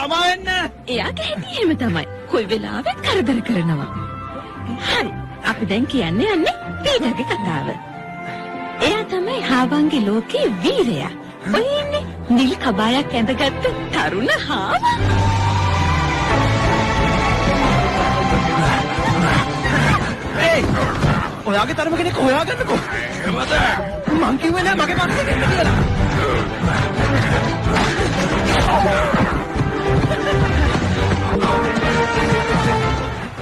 සමාවෙන්න. එයාගේ හැටි එහෙම තමයි. කොයි වෙලාවෙත් කරදර කරනවා. හරි. අපි දැන් කියන්නේ පීටර්ගේ කතාව. එයා තමයි හාවන්ගේ ලෝකේ වීරයා. ඔය ඉන්නේ නිල් කබායක් ඇඳගත්තු තරුණ හාවා. ඔයාගේ තරම කෙනෙක් හොයාගන්නකෝ. එහෙමද? මං කිව්වේ නෑ මගේ මනසේ දෙන්න කියලා.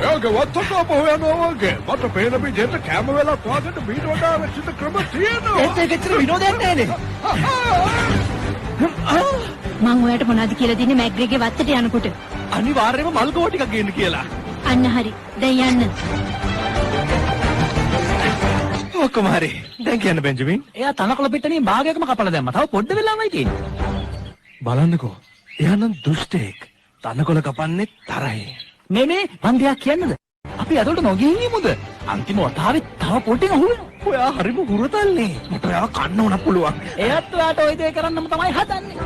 එයාගේ වත්තක අපහොයනවා වගේ. මට පේන විදිහට කැම වෙලා පාගන්න මීට වඩා වෙච්ච ක්‍රම තියෙනවා. ඒත් ඒකෙච්චර විනෝදයක් නෑනේ. මං ඔයාලට මොනවද කියලා දෙන්නේ මැග්‍රේගේ වත්තට යනකොට? අනිවාර්යයෙන්ම මල්ගෝ ටිකක් ගේන්න කියලා. අන්න හරි. දැන් යන්න. ඔක්කොම හරි. දැන් කියන්න බෙන්ජමින්. එයා තනකොළ පිටණින් භාගයකම කපලා දැම්මා. තව පොඩ්ඩ වෙලාමයි තියෙන්නේ. බලන්නකෝ. එයා නම් දුෂ්ටෙක්. තනකොළ කපන්නේ තරහේ. මේ මන් දෙයක් කියන්නද? අපි අතට නොගිහින් ඉමුද? අන්තිම වතාවේ තව පොඩ්ඩක් අහුවෙනවා. ඔයා හරිම හුරතල්නේ. මට ඔයාව කන්න උනක් පුළුවන්. එයාත් ඔයාට ওই දේ කරන්නම තමයි හදන්නේ.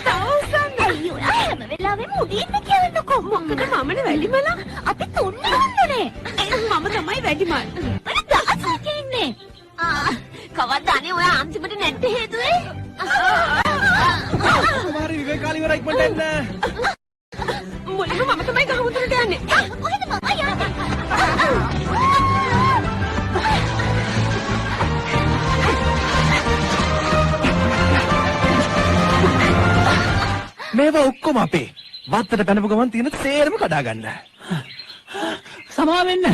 තවුසන් අයියෝ හැම වෙලාවෙම උඩින්ම කියන්නකෝ. මොකද මමනේ වැඩිමල අපි තුන්නේ හොඳනේ. මම තමයි වැඩිමල්. මම දහසක් ඉන්නේ. කවද්ද අනේ ඔයා අන්තිමට නැට්ට හේතුවේ? කුමාරි විවේක කාලේ ඉවරයි ඉක්මනට එන්න. මුලින්ම මම තමයි ගහමුතරට යන්නේ. කොහෙද මම යන්නේ? මේවා ඔක්කොම අපේ. වත්තට පැනපු ගමන් තියෙන තේරම කඩා ගන්න. සමාවෙන්න.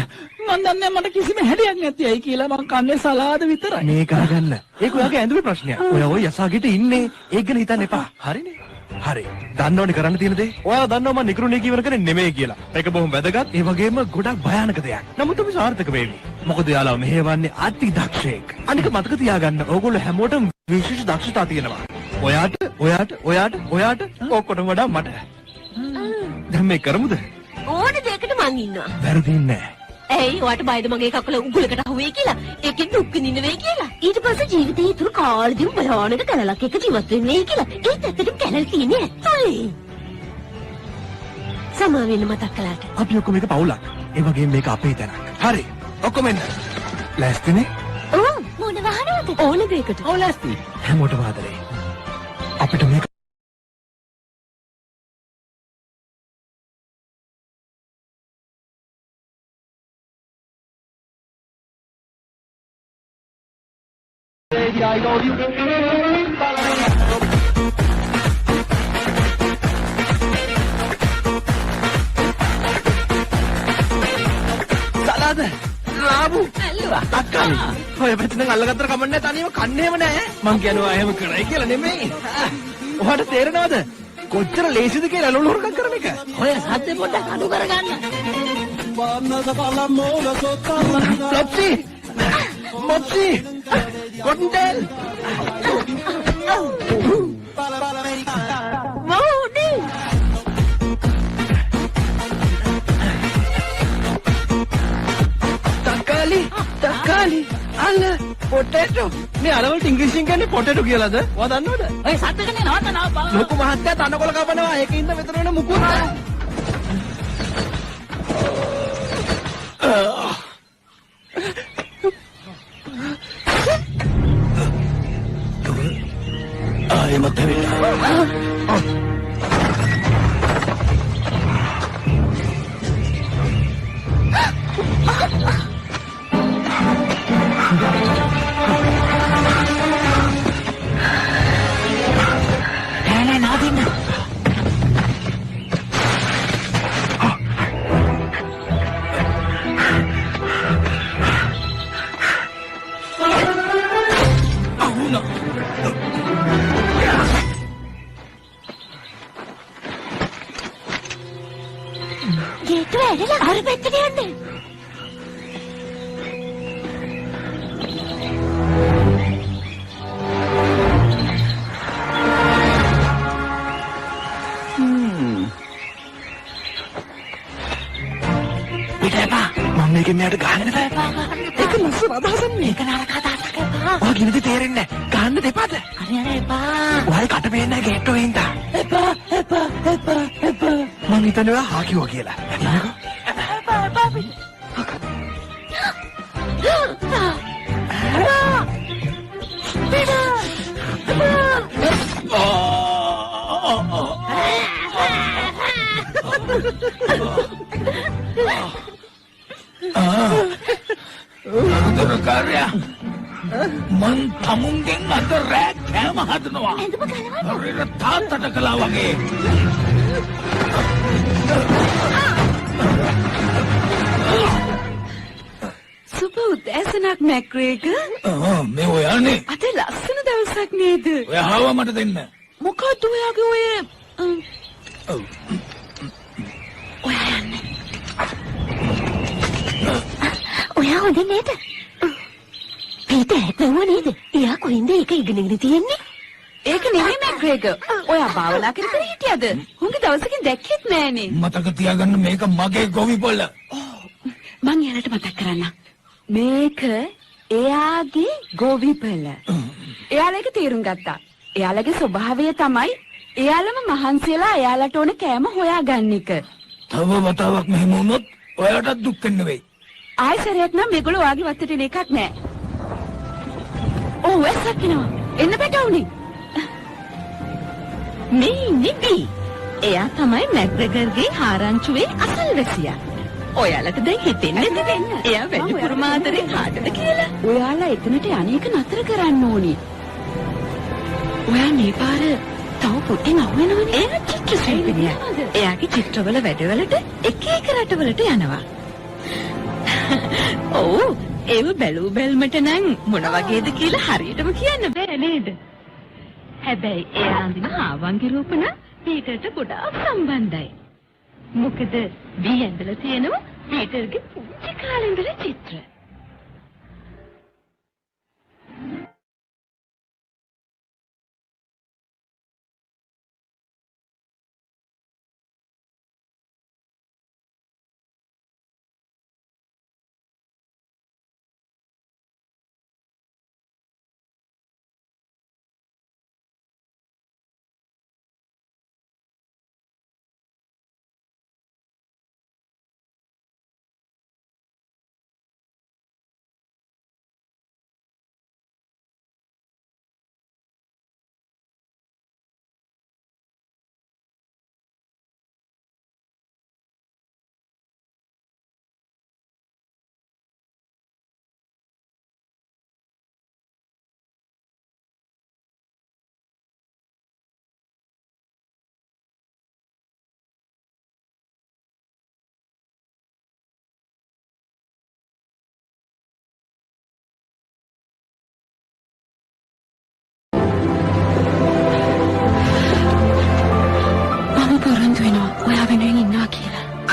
මන් දන්නේ මට කිසිම හැඩයක් නැති ඇයි කියලා මං කන්නේ සලාද විතරයි. මේක අහගන්න. ඒක ඔයාගේ ඇඳුමේ ප්‍රශ්නයක්. ඔයා ওই යසාගෙට ඉන්නේ. ඒක ගැන හිතන්න එපා. හරිනේ. හරි. දන්නවනේ කරන්න තියෙන දේ. ඔයා දන්නවා මම නිකරුණේ කීවර කරන්නේ නෙමෙයි කියලා. ඒක බොහොම වැදගත්. ඒ වගේම ගොඩක් භයානක දෙයක්. නමුත් අපි සාර්ථක වෙමි. මොකද යාළුවා මෙහෙවන්නේ අති දක්ෂයෙක්. අනික මතක තියාගන්න. ඕගොල්ලෝ හැමෝටම විශේෂ දක්ෂතා තියෙනවා. ඔයාට ඔක්කොටම වඩා මට. දැන් මේ කරමුද? ඕන දෙයකට මං ඉන්නවා. වැරදින්නේ නැහැ. ඇයි ඔයාට බයද මගේ කකුල උගුලකට අහුවේ කියලා? ඒකෙන් දුක් විඳින්න වෙයි කියලා. ඊට පස්සේ ජීවිතේ ඉතුරු කාලෙදිම භයානක කැලලක් එක්ක ජීවත් වෙන්නේ කියලා. ඒත් ඇත්තටම කැලල් තියෙන්නේ ඇත්තයි. සමා වෙන්න මතක් කළාට. අපි ඔක්කොම එක පවුලක්. ඒ වගේම මේක අපේ තැනක්. හරි. ඔක්කොම එන්න. ලෑස්තිනේ? ඔව්. මොන වහනවද? ඕන දෙයකට. ඔව් ලෑස්ති. හැමෝටම ආදරේ. අපිට මේක සලාද රාබු අක්කා ඔය පැත්තෙන් අල්ලගත්තර කමන්නේ තනියම කන්නේම නැහැ මං කියනවා එහෙම කරයි කියලා නෙමෙයි ඔයාට තේරෙනවද කොච්චර ලේසිද කියලා ලොල් හොරකම් කරන එක ඔය සද්දේ පොඩ්ඩක් අඩු කරගන්න Mopsi! Cottontail! Modi! Takali! Alla! Potato! මේ අරවලට ඉංග්‍රීසියෙන් කියන්නේ potato කියලාද? ඔයා දන්නවද? ඔය සද්දකනේ නවත්තනවා බා. ලොකු මහත්තයා තනකොළ කපනවා. ඒකින්ද මෙතන වෙන මුකුත් නැහැ. මත ගේට්ටුව ඇරලා අර පැත්තට යන්න. පිටේපා මම මේකෙන් මෙයාට ගහන්න බෑ. ඒක ලස්සන අදහසක් නේ. ඒක නරක අදහසක්. ඔය කිනිදි තේරෙන්නේ නැහැ. ගහන්න දෙපාද? අනේ අනේ එපා. ඔයයි කට පේන්නේ ගේට්ටුවේ ඉඳා. එපා. මං හිතන්නේ ඔයා හා කිව්වා කියලා. කාර්යය මං තමුන්ගෙන් අද රෑ කෑම හදනවා. ඇඳුම ගලවන්න. හරියට තාත්තට කළා වගේ. සුබ උදෑසනක් මැක්‍රේක. මේ ඔයානේ. අද ලස්සන දවසක් නේද? ඔයා හාව මට දෙන්න. මොකද ඔයාගේ ඔය ඔයා යන්නේ. ඔයා හොඳ නේද? පීටර් ඇත්නම නේද? එයා කොහෙන්ද ඒක ඉගෙනගෙන තියෙන්නේ? ඒක නෙමෙයි මැක්‍රේක. ඔයා භාවනා කර කර හිටියද? හුඟ දවසකින් දැක්කෙත් නෑනේ. මතක තියාගන්න මේක මගේ ගොවි පොළ. මං එයාලට මතක් කරන්න. මේක එයාගේ ගොවිපළ. එයාලා ඒක තේරුම් ගත්තා. එයාලගේ ස්වභාවය තමයි එයාලම මහන්සියලා එයාලට ඕන කෑම හොයාගන්න එක. තව වතාවක් මෙහෙම වුණොත් ඔයාටත් දුක් වෙන්න වෙයි. ආයෙසරයක් නම් මේගොල්ලෝ වාගේ වත්තට එන එකක් නෑ. ඔව් එස්සක් කෙනා. එන්න බටවුනේ. මේ නිබි. එයා තමයි මැග්‍රෙගර්ගේ ආරංචුවේ අසල්වැසියා. ඔයාලට දැන් හිතෙන්නේ නැද්ද? එයා වැඩි පුරමාදරේ කාටද කියලා? ඔයාලා එතනට අනේක නතර කරන්න ඕනි. ඔයා මේ පාර තව පොඩ්ඩෙන් අහුවෙනවනේ. එයා චිත්‍ර ශිල්පිනියක්. එයාගේ චිත්‍රවල වැඩවලට එක එක රටවලට යනවා. ඔව් ඒව බැලූ බැල්මට නම් මොන වගේද කියලා හරියටම කියන්න බෑ නේද? හැබැයි එයා අඳින ආවංගි රූප නම් පීටර්ට ගොඩාක් සම්බන්ධයි. මොකද දී ඇඳලා තියෙනවා පීටර්ගේ පුංචි කාලේ ඉඳලා චිත්‍ර.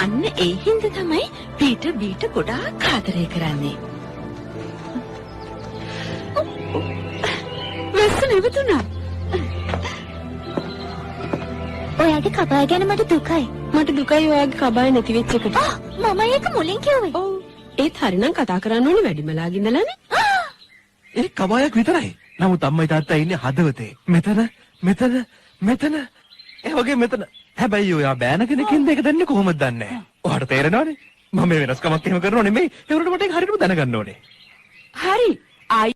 අන්න ඒ හින්දා තමයි පීටර් බීට ගොඩාක් ආදරය කරන්නේ. වැස්ස නෙවතුණා. ඔයාගේ කබාය ගැන මට දුකයි. මට දුකයි ඔයාගේ කබාය නැති වෙච්ච එකට. මම ඒක මුලින් කිව්වේ. ඔව්. ඒත් හරිනම් කතා කරන්න ඕනේ වැඩිමලාගේ ඉඳලානේ. ඒ කබායක් විතරයි. නමුත් අම්මයි තාත්තා ඉන්නේ හදවතේ. මෙතන. ඒ වගේ මෙතන. හැබැයි ඔයා බෑන කෙනකින්ද ඒක දන්නේ කොහොමද දන්නේ? ඔයාට තේරෙනවනේ. මම මේ වෙනස්කමක් එහෙම කරනව නෙමෙයි. ඒකට මට ඒක හරියටම දැනගන්න ඕනේ. හරි. ආයි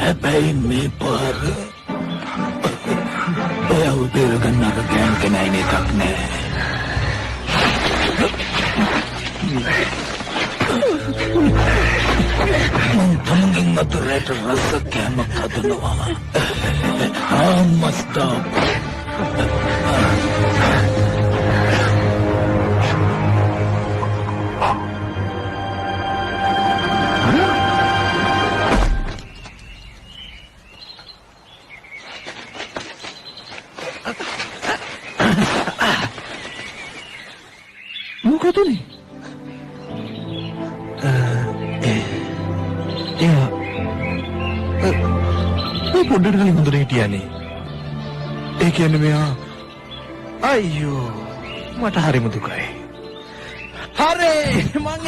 හැබැයි මේ පාර ඔයාව බේරගන්න අර ගෑන් කෙනයින එකක් නෑ. තමන්ගෙන් අතරට රස කෑමක් හදනවා. ආමස්තා. මොකදනේ? පොඩ්ඩට කලින් හොඳට හිටියනේ. ඒ කියන්නේ මෙයා අයියෝ මට හරිම දුකයි. හරි මං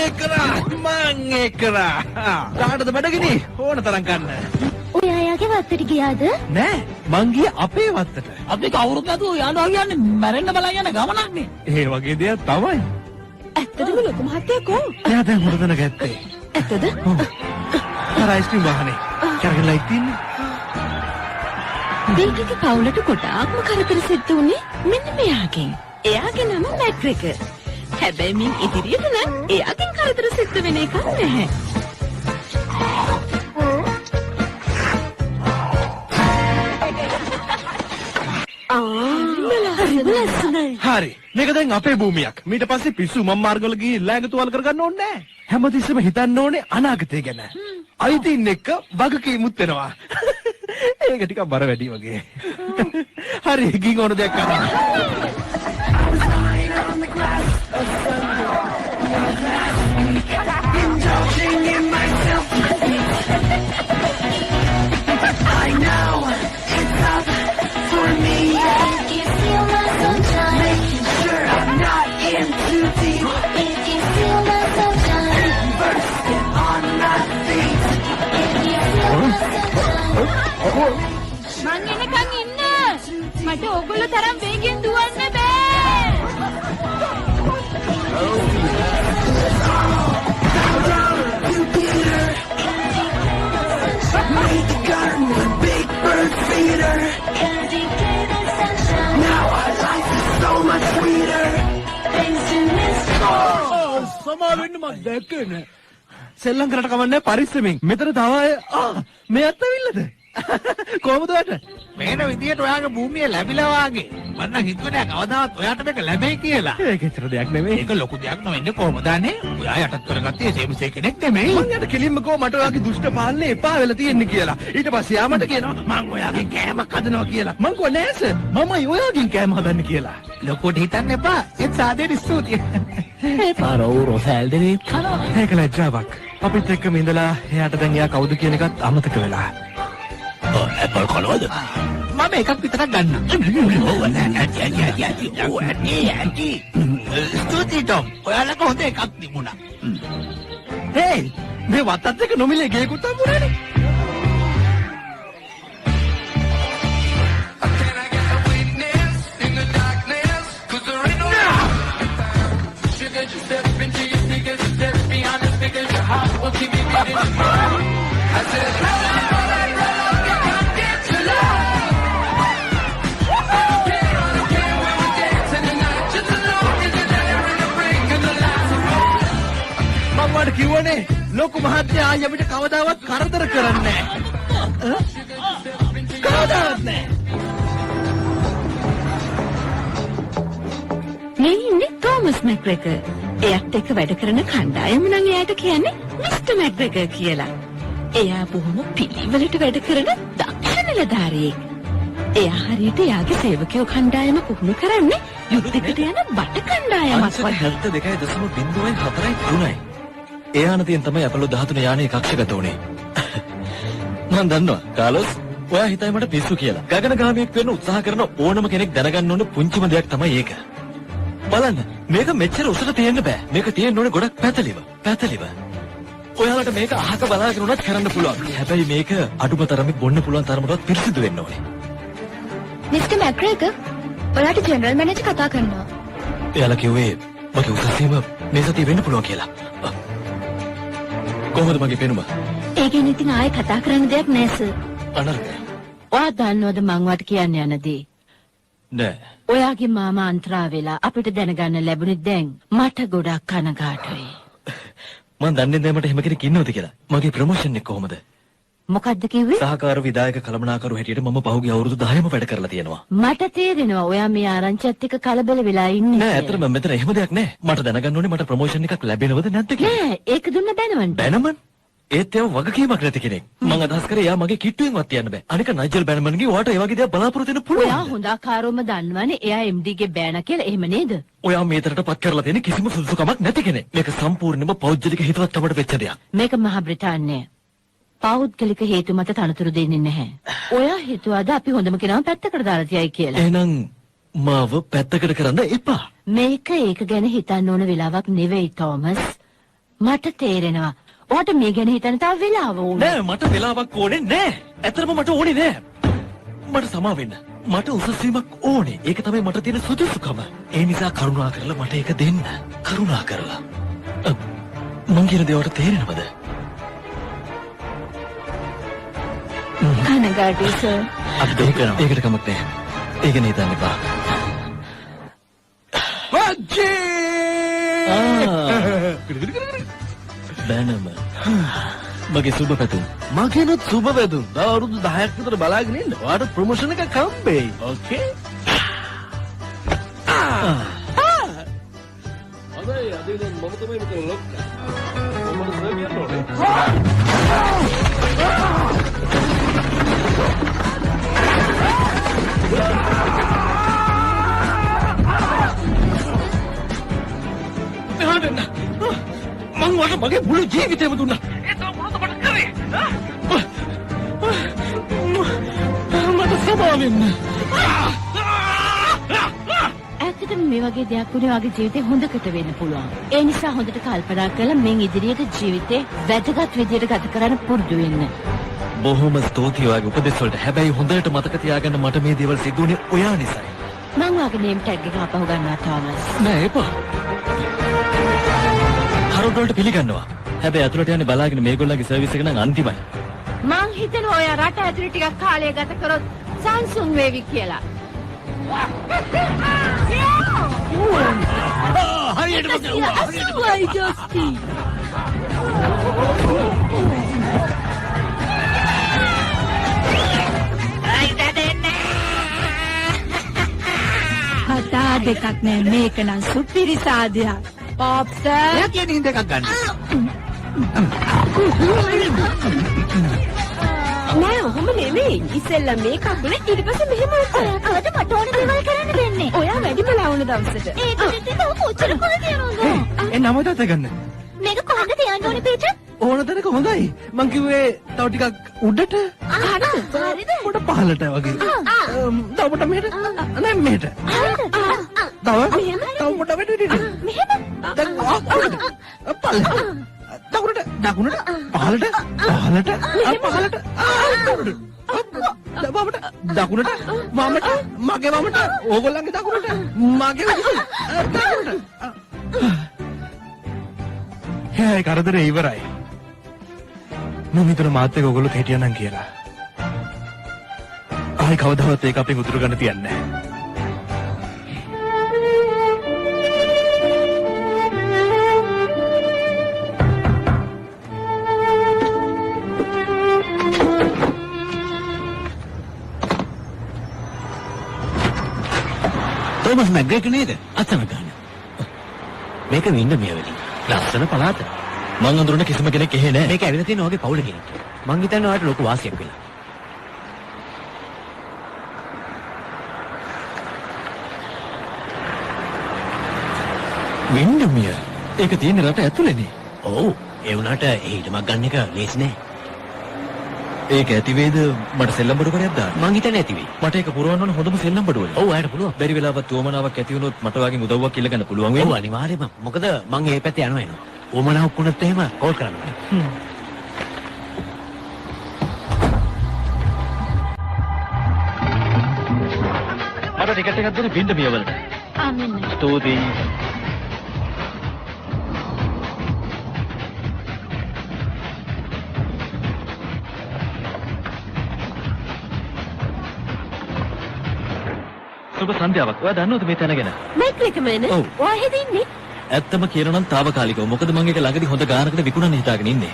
ඒක කරා. කාටද බඩගිනි ඕන තරම් ගන්න. ඔය අයගේ වත්තට ගියාද? නෑ මං ගියේ අපේ වත්තට. අපි කවුරුත් නැතුව යනවා කියන්නේ මැරෙන්න බලන් යන ගමනක් නේ. ඒ වගේ දෙයක් තමයි. ඇත්තටම ලොකු මහත්තයා කො? එයා දැන් හොඳ තැනක ඇත්තේ. ඇත්තද? අර අයිස්ක්‍රීම් වාහනේ කරගෙන ලයිට් තියන්නේ. දෙයකගේ පවුලට ගොඩාක්ම කරදර සිද්ධ වුණේ මෙන්න මෙයාගෙන්. එයාගේ නම මැග්‍රෙගර්. හැබැයි මින් ඉදිරියට නම් එයාගෙන් කරදර සිද්ධ වෙන එකක් නැහැ. හරි මේක දැන් අපේ භූමියක්. ඊට පස්සේ පිස්සු මම් මාර්ගවල ගිහින් ළඟ තුවාල කරගන්න ඕනේ නැහැ. හැමතිස්සෙම හිතන්න ඕනේ අනාගතය ගැන. අයිතින් එක්ක වගකීමුත් වෙනවා. ඒක ටිකක් බර වැඩි වගේ. හරි ගිහින් ඕන දෙයක් කරන්න. I know it's up for me. If you feel my sunshine, making sure I'm not in too deep. If you feel my sunshine, bursting on my feet. If you feel my sunshine. මං එනකන් ඉන්න. මට ඕගොල්ලෝ තරම් වේගෙන් දුවන්න බෑ. Make the garden a big bird feeder. Now our life is so much sweeter. Thanks to Miss සමාවෙන්න මම දැක්කේ නෑ. සෙල්ලම් කරට කවන්නේ පරිස්සමෙන්. මෙතන තව මේ අත්තවිල්ලද? කොහොමද වැඩ? මේන විදියට ඔයාගේ භූමිය ලැබිලා වාගේ. මම නම් හිතුවේ නෑ කවදාවත් ඔයාට මේක ලැබෙයි කියලා. ඒක ඇත්තට දෙයක් නෙමෙයි. ඒක ලොකු දෙයක් නෙවෙන්නේ කොහොමද අනේ? ඔයා යටත් කරගත්තේ සේමසේ කෙනෙක් නෙමෙයි. මං යට කෙලින්ම කෝ මට ඔයාගේ දුෂ්ට පාලනේ එපා වෙලා තියෙන්නේ කියලා. ඊට පස්සේ යා මට කියනවා මං ඔයාගෙන් කෑමක් හදනවා කියලා. මං කෝ නෑ සර්. මමයි ඔයාගෙන් කෑම හදන්න කියලා. ලොකුට හිතන්න එපා. ඒත් සාදේට ස්තුතියි. ඒ පාරෝ රොසල් දෙවි. ඒක ලැජ්ජාවක්. අපිත් එක්කම ඉඳලා එයාට දැන් එයා කවුද කියන එකත් අමතක වෙලා. ඇපල් කනවද? මම එකක් විතරක් ගන්නම්. ඔව් ඇටි. ස්තුතියි ටොම්. ඔයාලට හොඳ එකක් තිබුණා. හේ මේ වත්තත් එක්ක නොමිලේ ගේකුත් හම්බුනේනේ. මට කිව්වනේ ලොකු මහත්තයා ආයෙ අපිට කවදාවත් කරදර කරන්නේ නැහැ. කවදාවත් නැහැ. මේ ඉන්නේ තෝමස් මැග්‍රෙගර්. එයාත් එක්ක වැඩ කරන කණ්ඩායම නම් එයාට කියන්නේ මිස්ටර් මැග්‍රෙගර් කියලා. එයා බොහොම පිළිවෙලට වැඩ කරන දක්ෂ නිලධාරියෙක්. එයා හරියට එයාගේ සේවකයෝ කණ්ඩායම පුහුණු කරන්නේ යුද්ධයකට යන බට කණ්ඩායමක් වගේ. 72.4.3යි. ඒ ආනතියෙන් තමයි අපලෝ 13 යානයේ කක්ෂගත වුණේ. මම දන්නවා කාලොස් ඔයා හිතයි මට පිස්සු කියලා. ගගනගාමියෙක් වෙන්න උත්සාහ කරන ඕනම කෙනෙක් දැනගන්න ඕන පුංචිම දෙයක් තමයි ඒක. බලන්න මේක මෙච්චර උසට තියෙන්න බෑ. මේක තියෙන්න ඕනේ ගොඩක් පැතලිව. ඔයාලට මේක අහක බලාගෙන උනත් කරන්න පුළුවන්. හැබැයි මේක අඩුම තරමේ බොන්න පුළුවන් තරමටවත් පිරිසිදු වෙන්න ඕනේ. මිස්ටර් මැග්‍රෙගර්, ඔයාලට ජෙනරල් මැනේජර් කතා කරනවා. එයාලා කිව්වේ මගේ උසස්සියම මේ සතිය වෙන්න පුළුවන් කියලා. කොහොමද මගේ පෙනුම? ඒ ගැන ඉතින් ආයෙ කතා කරන්න දෙයක් නෑ සර්. අනර්ථය. ඔයා දන්නවද මං වට කියන්න යන දේ? නෑ. ඔයාගේ මාමා අන්තරා වෙලා අපිට දැනගන්න ලැබුණේ දැන් මට ගොඩක් කනගාටුයි. මම දන්නේ නැහැ මට එහෙම කෙනෙක් ඉන්නවද කියලා. මගේ ප්‍රොමෝෂන් එක කොහොමද? මොකද්ද කිව්වේ? සහකාර විධායක කළමනාකරු හැටියට මම පහුගිය අවුරුදු 10ම වැඩ කරලා තියෙනවා. මට තේරෙනවා ඔයා මේ ආරංචිත් එක්ක කලබල වෙලා ඉන්නේ. නෑ ඇත්තටම මෙතන එහෙම දෙයක් නෑ. මට දැනගන්න ඕනේ මට ප්‍රොමෝෂන් එකක් ලැබෙනවද නැද්ද කියලා. නෑ ඒක දුන්න බැනවන්න. බැනමන්? ඒත් ඒව වගකීමක් නැති කෙනෙක්. මම අදහස් කරේ එයා මගේ කිට්ටුවෙන්වත් තියන්න බෑ. අනික නයිජල් බැනමන්ගේ ඔයාට ඒ වගේ දේවල් බලාපොරොත්තු වෙන්න පුළුවන්. ඔයා හොඳ ආකාරවම දන්නවනේ එයා MD ගේ බෑනා කියලා. එහෙම නේද? ඔයා මේතරට පත් කරලා තියෙන කිසිම සුදුසුකමක් නැති කෙනෙක්. මේක සම්පූර්ණයෙන්ම පෞද්ගලික හිතවත්කමට වෙච්ච දෙයක්. මේක මහ බ්‍රිතාන්‍යය. පෞද්ගලික හේතු මත තනතුරු දෙන්නේ නැහැ. ඔයා හිතුවාද අපි හොඳම කෙනාව පැත්තකට දාලා තියයි කියලා? එහෙනම් මාව පැත්තකට කරන්න එපා. මේක ඒක ගැන හිතන්න ඕන වෙලාවක් නෙවෙයි තෝමස්. මට තේරෙනවා. ඔයාට මේ ගැන හිතන්න තව වෙලාව ඕනේ. නෑ මට වෙලාවක් ඕනේ නෑ. ඇත්තටම මට ඕනේ නෑ. මට සමා වෙන්න. මට උසස් වීමක් ඕනේ. ඒක තමයි මට තියෙන සුදුසුකම. ඒ නිසා කරුණා කරලා මට ඒක දෙන්න. කරුණා කරලා. මං කියන දේ ඔයාලට තේරෙනවද? කනගාටුයි සර්. ඒකට කමක් නෑ. ඒක නේ හිතන්න එපා. බැනම මගේ සුබ පැතුම්. මගේනොත් සුබ වැදුම්. තව අවුරුදු 10ක් විතර බලාගෙන ඉන්න. ඔයාට ප්‍රොමෝෂන් එකක් හම්බෙයි. ඕකේ? අදේ දැන් මම තමයි මෙතන ලොක්කා. මම සර් කියන්න ඕනේ. මං වට මගේ මුළු ජීවිතේම දුන්නා. ඒ තව මොනවද මට කරේ? මට සමාවෙන්න. ඇත්තටම මේ වගේ දෙයක් වුණේ වගේ ජීවිතේ හොඳකට වෙන්න පුළුවන්. ඒ නිසා හොඳට කල්පනා කරලා මෙන් ඉදිරියට ජීවිතේ වැදගත් විදියට ගත කරන්න පුරුදු වෙන්න. බොහොම ස්තුතියි ඔයාගේ උපදෙස් වලට. හැබැයි හොඳට මතක තියාගන්න මට මේ දේවල් සිදු වුණේ ඔයා නිසායි. මං වාගේ නේම් ටැග් එක අපහු ගන්නවා තෝමස්. නෑ එපා. හරුඩ් පිළිගන්නවා. හැබැයි අතුලට යන්නේ බලාගෙන මේගොල්ලන්ගේ සර්විස් එක නම් අන්තිමයි. මං හිතනවා ඔයා රට ඇතුලේ ටිකක් කාලය ගත කරොත් සංසුන් වේවි කියලා. හරියට කතා දෙකක් නෑ මේක නම් සුපිරි සාදයක්. පොප්ස් එයා කියන හින්ද එකක් ගන්න. නෑ ඔහොම නෙමෙයි. ඉස්සෙල්ලා මේකක් වල ඊට පස්සේ මෙහෙම කරා. කවද මට ඕන දේවල් කරන්න දෙන්නේ. ඔයා වැඩිම ලවුන දවසට. ඒක දෙන්න තව කොච්චර කොල තියනවද? ඒ නම තාත්තා ගන්න. මේක කොහෙන්ද තියන්න ඕනේ පීටර්? ඕන තැනක හොඳයි. මං කිව්වේ තව ටිකක් උඩට. හරිද? පොඩ පහළට වගේ. තව පොඩ මෙහෙට. නෑ මෙහෙට. තව පොඩ වැඩිට. මෙහෙම. දැන් උඩට. පහළට. දකුණට. දකුණට. පහළට. පහළට. පහළට. වමට. දකුණට. වමට. මගේ වමට. ඕගොල්ලන්ගේ දකුණට. මගේ දකුණට. හේ කරදරේ ඉවරයි. මම හිතන මාත් එක්ක ඔයගොල්ලෝ හිටියනම් කියලා. ආයි කවදාවත් ඒක අපෙන් උතුරු ගන්න තියන්නේ නැහැ. තෝමස් මැග්‍රෙක් නේද? අතන ගන්න. මේක වින්න මියවලි. ලස්සන පළාත. මං අඳුරන කිසිම කෙනෙක් එහෙ නැහැ. මේක ඇවිල්ලා තියෙන ඔයගේ පවුල කෙනෙක්. මං හිතන්නේ ඔයාලට ලොකු වාසියක් වෙලා. වින්ඩමියර්. ඒක තියෙන රට ඇතුළේනේ. ඔව්. ඒ වුණාට ඒ ඉඩමක් ගන්න එක ලේසි නෑ. ඒක ඇති වේද මට සෙල්ලම් බඩු කරයක් දාන්න. මං හිතන්නේ ඇති වෙයි. මට ඒක පුරවන්න ඕන හොඳම සෙල්ලම් බඩුවල. ඔව් අයකට පුළුවන්. බැරි වෙලාවක් උවමනාවක් ඇති වුණොත් මට වගේ උදව්වක් ඉල්ල ගන්න පුළුවන් ඔව් වෙන්නේ. අනිවාර්යයෙන්ම. මොකද මං ඒ පැත්තේ යනවා එනවා. උමනාවක් වුණත් එහෙම කෝල් කරන්න ඕනේ. මට ටිකට් එකක් දෙන්න වින්ඩමියර් වලට. ආමෙන්. ස්තුතියි. සුබ සන්ධ්‍යාවක්. ඔයා දන්නවද මේ තැන ගැන? මේක එකමනේ. ඔව්. ඔයා හෙද ඉන්නේ? ඇත්තම කියනනම් తాවකාලිකව. මොකද මම ඒක ළඟදී හොඳ ගානකට විකුණන්න හිතාගෙන ඉන්නේ.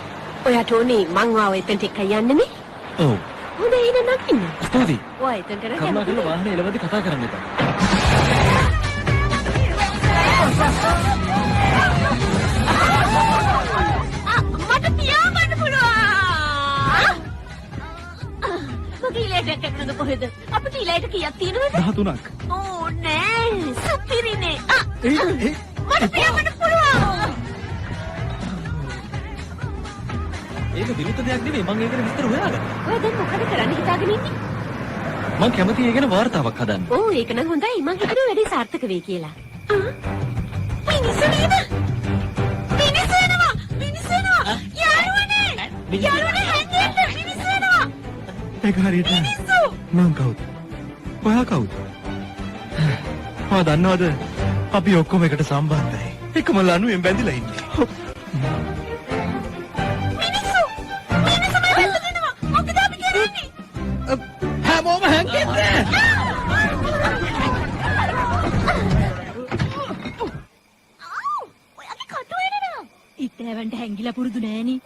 ඔයාට ඕනේ මං ආව එතනට එක යන්නනේ. ඔව්. හොඳ එහෙනම් නකින්න. ස්තුතියි. ඔය එතනට කරුණාකරලා වාහනේ එලවදී කතා කරන්න එපා. මට තියාගන්න පුළුවන්. මගේ ඉලෙට කැක්කනද කොහෙද? අපිට ඉලෙට කීයක් තියෙනවද? 13ක්. ඕ නෑ සුපිරිනේ. ඒ මට තියාගන්න පුළුවන්. ඒක විරුද්ධ දෙයක් නෙමෙයි. මම ඒකට විස්තර හොයාගත්තා. ඔය දැන් මොකද කරන්න හිතාගෙන ඉන්නේ? මම කැමති ඒ ගැන වාර්තාවක් හදන්න. ඕ ඒක නම් හොඳයි. මං හිතුවේ වැඩේ සාර්ථක වෙයි කියලා. මිනිස්සු නේද? මිනිස්සු එනවා. මිනිස්සු එනවා. යාළුවනේ. යාළුවනේ හැංගෙන්න මිනිස්සු එනවා. ඒක හරියට මිනිස්සු. මම කවුද? ඔයා කවුද? ඔයා දන්නවද? අපි ඔක්කොම එකට සම්බන්ධයි. එකම ලණුවෙන් බැඳිලා ඉන්නේ. මිනිස්සු. මිනිස්සු මම වැල්ල දෙනවා. මොකද අපි කරන්නේ? හැමෝම හැංගෙන්න. ඔයාගේ කටු එනවා. ඉතෑවන්ට හැංගිලා පුරුදු නෑනේ.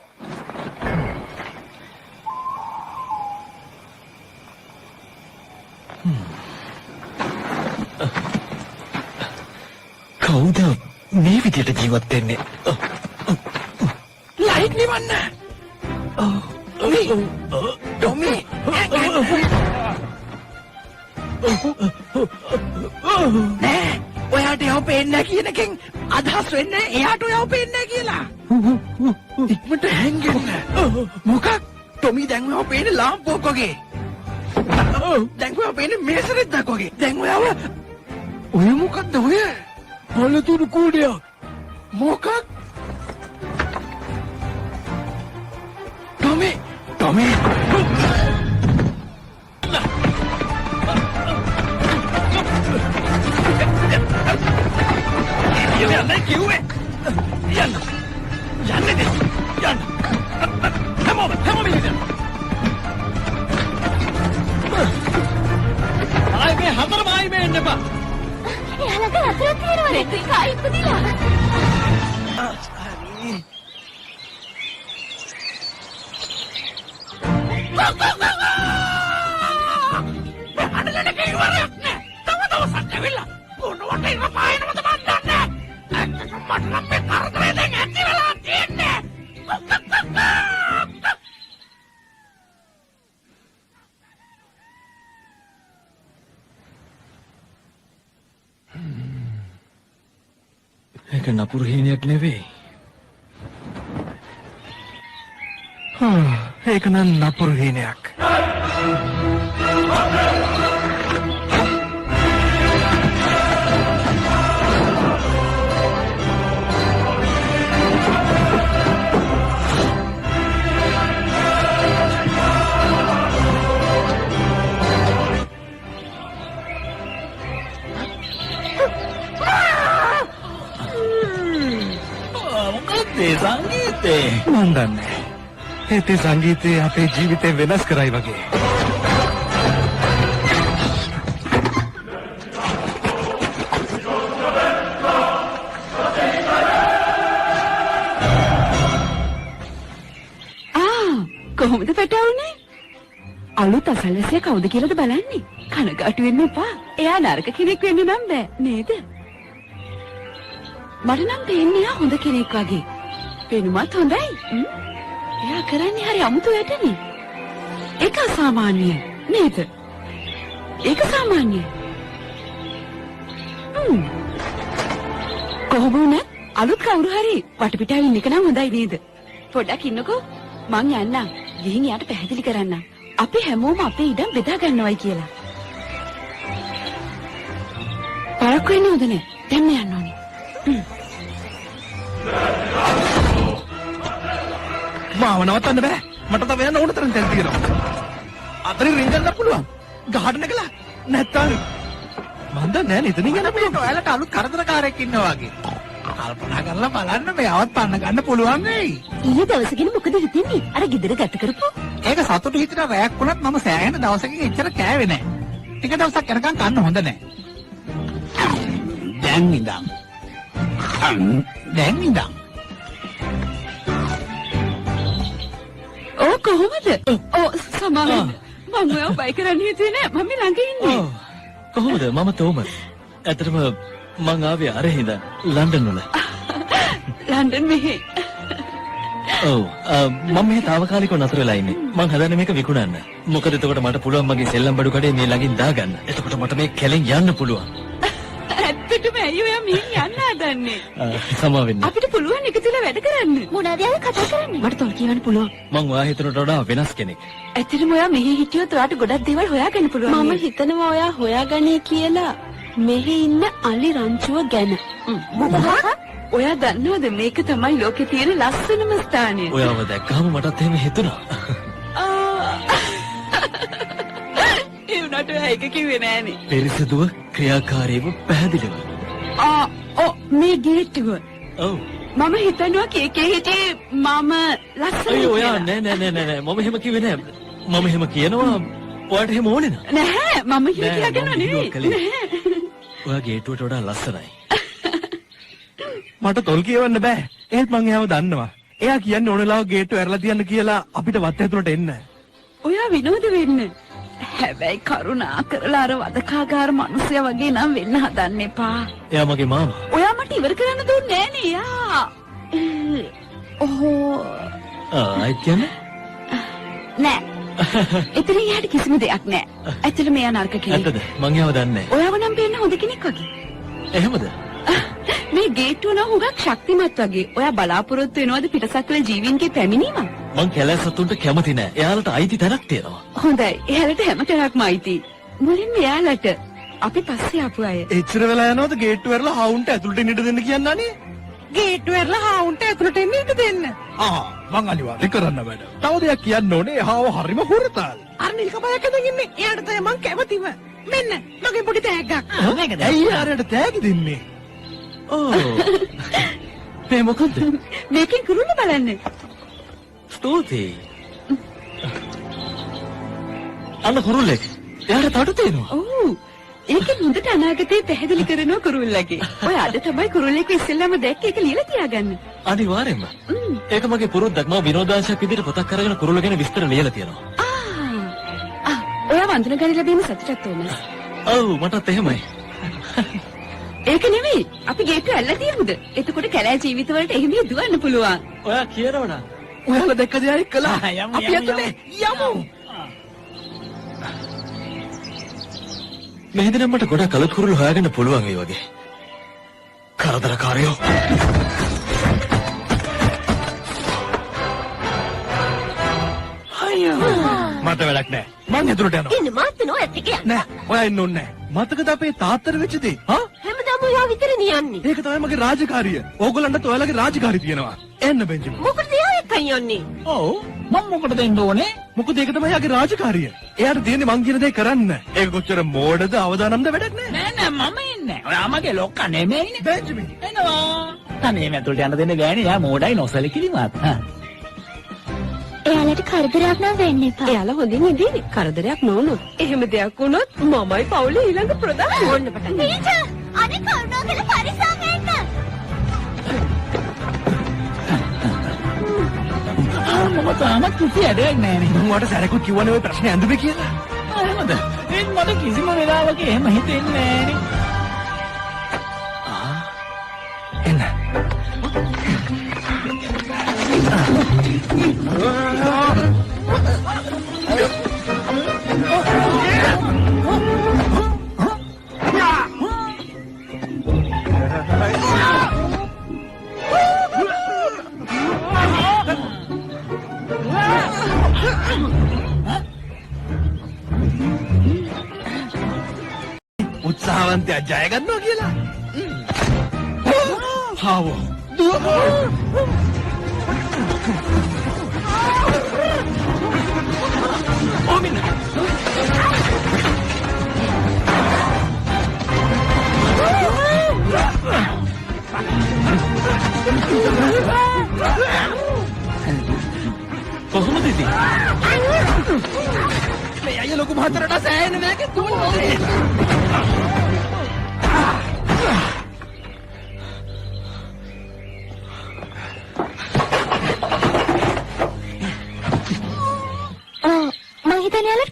කවුද මේ විදියට ජීවත් වෙන්නේ? ලයිට් නිවන්න. ටොමි. නෑ ඔයාට යව පේන්නේ කියන එකෙන් අදහස් වෙන්නේ එයාට යව පේන්නේ කියලා. ඉක්මනට හැංගෙන්න. මොකක්? ටොමි දැන් ඔයාව පේන්නේ ලාම්පුවක් වගේ. දැන් ඔයාව පේන්නේ මේසරෙද්දක් වගේ. දැන් ඔයාව ඔය මොකද්ද ඔය? පළතුරු කූඩයක්. මොකක්? ටොමි. ටොමි. යන්න කිව්වේ. යන්න. යන්න. යන්න. හැමෝම ඉන්න. ආයේ හතරම ආයේ එන්න එපා. එයාලට හතරක් තියෙනවනේ. කායි ඉපදිලා. හරි. අඬලට කිව්වරක් නෑ. තව දවසක් ඇවිල්ලා කොනවට ඉන්න පායනවද මන් දන්නේ. ඇත්තටම මට නම් මේ කරදරේ දැන් ඇති වෙලා තියෙන්නේ. ඒක නපුරු හීනයක් නෙවෙයි. ඒක නම් නපුරු හීනයක්. ඒ සංගීතේ මන් දන්නේ. ඒ සංගීතේ අපේ ජීවිතේ වෙනස් කරයි වගේ. කොහොමද පැටවුනේ? අලුත් අසල්වැසියා කවුද කියලාද බලන්නේ? කනගාටු වෙන්න එපා. එයා නරක කෙනෙක් වෙන්න නම් බෑ නේද? මට නම් පේන්නේ එයා හොඳ කෙනෙක් වගේ. පේනුමත් හොඳයි. එයා කරන්නේ හරි අමුතු වැඩනේ. ඒක අසාමාන්‍යයි නේද? ඒක සාමාන්‍යයි. කොහොම වුණත් අලුත් කවුරු හරි වටපිටාවේ ඉන්න එක නම් හොඳයි නේද? පොඩ්ඩක් ඉන්නකෝ. මං යන්නම්. ගිහින් යාට පැහැදිලි කරන්නම්. අපි හැමෝම අපේ ඉඩම් බෙදා ගන්නවයි කියලා. පරක්කු වෙන්න හොඳ නෑ. දැන් යන්න ඕනේ. මාව නවත්තන්න බෑ. මට තව යන්න ඕන තරම් තැන් තියෙනවා. අතරින් රින්ගන්න පුළුවන්. ගහට නැගලා නැත්තම් මන් දන්නේ නෑ නේද නිකන් අපි ඔයාලට අලුත් කරදරකාරයෙක් ඉන්නවා වගේ. කල්පනා කරලා බලන්න මෙයාවත් පන්න ගන්න පුළුවන් වෙයි. ඊයේ දවසකින් මොකද හිතෙන්නේ? අර ගෙදර ගත කරපු. ඒක සතුටු හිතට රැයක් වුණත් මම සෑහෙන දවසකින් එච්චර කෑවේ නෑ. ටික දවසක් යනකම් කන්න හොඳ නෑ. දැන් ඉඳන් දැන් ඉඳන් ඕ කොහොමද? ඕ සමාවෙන්න. මම ඔයාව බයි කරන්න හිතුවේ නෑ. මම ළඟ ඉන්නේ. කොහොමද මම තෝමස් ඇත්තටම මං ආවේ අර හින්දා ලන්ඩන් වල ලන්ඩන් මෙහි. ඔව් මම මේ తాවකාලිකව නතර වෙලා ඉන්නේ මං හදන්නේ මේක විකුණන්න මොකද එතකොට මට පුළුවන් මගේ සෙල්ලම් බඩු කඩේ මේ ළඟින් දාගන්න එතකොට මට මේ කැලෙන් යන්න පුළුවන් ඇත්තටම ඇයි ඔයා මෙහෙන් යන්න හදන්නේ? සමා වෙන්න අපිට පුළුවන් එකතුලා වැඩ කරන්න. මොනවද යාළුවා කතා කරන්නේ? මට තොල් කියවන්න පුළුවන්. මං ඔයා හිතනට වඩා වෙනස් කෙනෙක් ඇත්තටම ඔයා මෙහි හිටියොත් ඔයාට ගොඩක් දේවල් හොයාගන්න පුළුවන්. මම හිතනවා ඔයා හොයාගන්නේ කියලා මෙහි ඉන්න අලි රංචුව ගැන. ඔයා දන්නවද මේක තමයි ලෝකේ තියෙන ලස්සනම ස්ථානය? ඔයාව දැක්කම මටත් එහෙම හිතුණා ඒ උනට ඔයා ඒක කිව්වේ නෑනේ. පිරිසිදුව ක්‍රියාකාරීව පැහැදිලිව මේ ගේට්ටුව. ඔව් මම හිතනවා කේකේ හිටියේ මම ලස්සනයි අයියෝ ඔයා කියලා. නෑ මම එහෙම කිව්වේ නෑ මම එහෙම කියනවා ඔයාට එහෙම ඕනේ නෑ නැහැ මම නෑ, හිතියාගෙන මම නෙවෙයි. බිහිව කළේ. ඔයා ගේට්ටුවට වඩා ලස්සනයි මට තොල් කියවන්න බෑ ඒත් මං එයාව දන්නවා එයා කියන්නේ ඕනලාව ගේට්ටුව ඇරලා තියන්න කියලා අපිට වත් ඇතුළට එන්න ඔයා විනෝද වෙන්න. හැබැයි කරුණා කරලා අර වදකාගාර මිනිස්සයා වගේ නම් වෙන්න හදන්න එපා. එයා මගේ මාමා ඔයා මට ඉවර කරන්න දුන්නේ නෑනේ යා. ඔහෝ ආයි කියන්නේ නෑ. එතන යාට කිසිම දෙයක් නෑ. ඇත්තටම එයා නරක කෙනෙක්. ඇත්තද මං එයාව දන්නේ ඔයාව නම් පේන්න හොඳ කෙනෙක් වගේ. නෑ එහෙමද මේ ගේට්ටුව නම් හුඟක් ශක්තිමත් වගේ. ඔයා බලාපොරොත්තු වෙනවද පිටසක්වල ජීවීන්ගේ පැමිණීම? මං කැලෑසතුන්ට කැමති නෑ එයාලට අයිති තැනක් තියෙනවා හොඳයි. එයාලට හැම තැනක්ම අයිති. මුලින්ම එයාලට. අපි පස්සේ ආපු අය. එච්චර වෙලා යනවද ගේට්ටුව ඇරලා හවුන්ට ඇතුළට එන්න ඉඩ දෙන්න කියන්න අනේ ගේට්ටුව ඇරලා හාවුන්ට ඇතුළට එන්න ඉඩ දෙන්න. මං අනිවාර්යෙන් කරන්න වැඩ. තව දෙයක් කියන්න ඕනේ. එහාව හරිම හුරතල්. අර නිල් කපයක් ඇඳගෙන ඉන්නේ. එයාට තමයි මං කැමතිම. මෙන්න මගේ පොඩි තෑග්ගක්. මේකද? ඇයි ආරයට තෑගි දෙන්නේ ඕ මේ මොකද්ද මේකෙන් කුරුල්ල බලන්න. ස්තුතියි අන්න කුරුල්ලෙක් එයාට තටු තියෙනවා ඔව්. ඒකෙන් හොඳට අනාගතේ පැහැදිලි කරනවා කුරුල්ලගේ. ඔය අද තමයි කුරුල්ලෙක් ඉස්සෙල්ලාම දැක්ක ඒක ලියලා තියාගන්න. අනිවාර්යෙන්ම ඒක මගේ පුරුද්දක් මම විනෝදාංශයක් විදිහට පොතක් අරගෙන කුරුල්ල ගැන විස්තර ලියලා තියෙනවා ඔයා වන්දන ගන්න ලැබීම සතුටක් තෝමස්. ඔව් මටත් එහෙමයි ඒක නෙවෙයි. අපි ගේට්ටුව ඇල්ල තියමුද? එතකොට කැලෑ ජීවිතවලට එහෙම දුවන්න පුළුවන්. ඔයා කියනවනම් ඔයාලා දැක්ක දේ කළා අපි ඇතුලේ යමු. මෙහෙදෙන මට ගොඩක් අලුත් කුරුල්ල හොයාගන්න පුළුවන් ඒ වගේ කරදරකාරයෝ මට වැඩක් නෑ මං ඇතුළට යනවා ඉන්න මාත් නෝ ඇත්ත කිය. නෑ ඔයා ඉන්න ඕනේ නෑ මතකද අපේ තාත්තට වෙච්ච දේ හා හැමදාම ඔයා විතරනේ යන්නේ. ඒක තමයි මගේ රාජකාරිය ඕගොල්ලන්ට ඔයාලගේ රාජකාරිය තියෙනවා එන්න බෙන්ජමින් මොකටද එයා එක්කන් යන්නේ? ඔව් මම මොකටද එන්න ඕනේ? මොකද ඒක තමයි යාගේ රාජකාරිය එයාට තියෙන්නේ මං කියන දේ කරන්න ඒක කොච්චර මෝඩද අවදානම්ද වැඩක් නෑ නෑ මම ඉන්නේ. ඔයා මගේ ලොක්කා නෙමෙයිනේ. බෙන්ජමින් එනවා. තනියම ඇතුළට යන්න දෙන්න බෑනේ. යා මෝඩයි නොසලකිලිමත්. එයාලට කරදරයක් නම් වෙන්න එපා. එයාලා හොඳින් ඉඳීනේ. කරදරයක් නොවුනොත්. එහෙම දෙයක් වුණොත් මමයි පවුලේ ඊළඟ ප්‍රධාන ඕන්න පටන් ගන්නවා. ටීචර් අනේ කරුණා කියලා පරිස්සම් වෙන්න. මම තාමත් කිසි ඇදයක් නෑනේ. මම ඔයාලට සැරකුත් කිව්වනේ ඔය ප්‍රශ්නේ ඇඳුමේ කියලා එහෙමද? ඒත් මට කිසිම වෙලාවක එහෙම හිතෙන්නේ නෑනේ. එන්න උත්සාහවන්තයා ජය ගන්නවා කියලා හාවෝ කොහොමද ඉතින් මේ අය ලොකු මහතරට සෑහෙන මේක තුන්නේ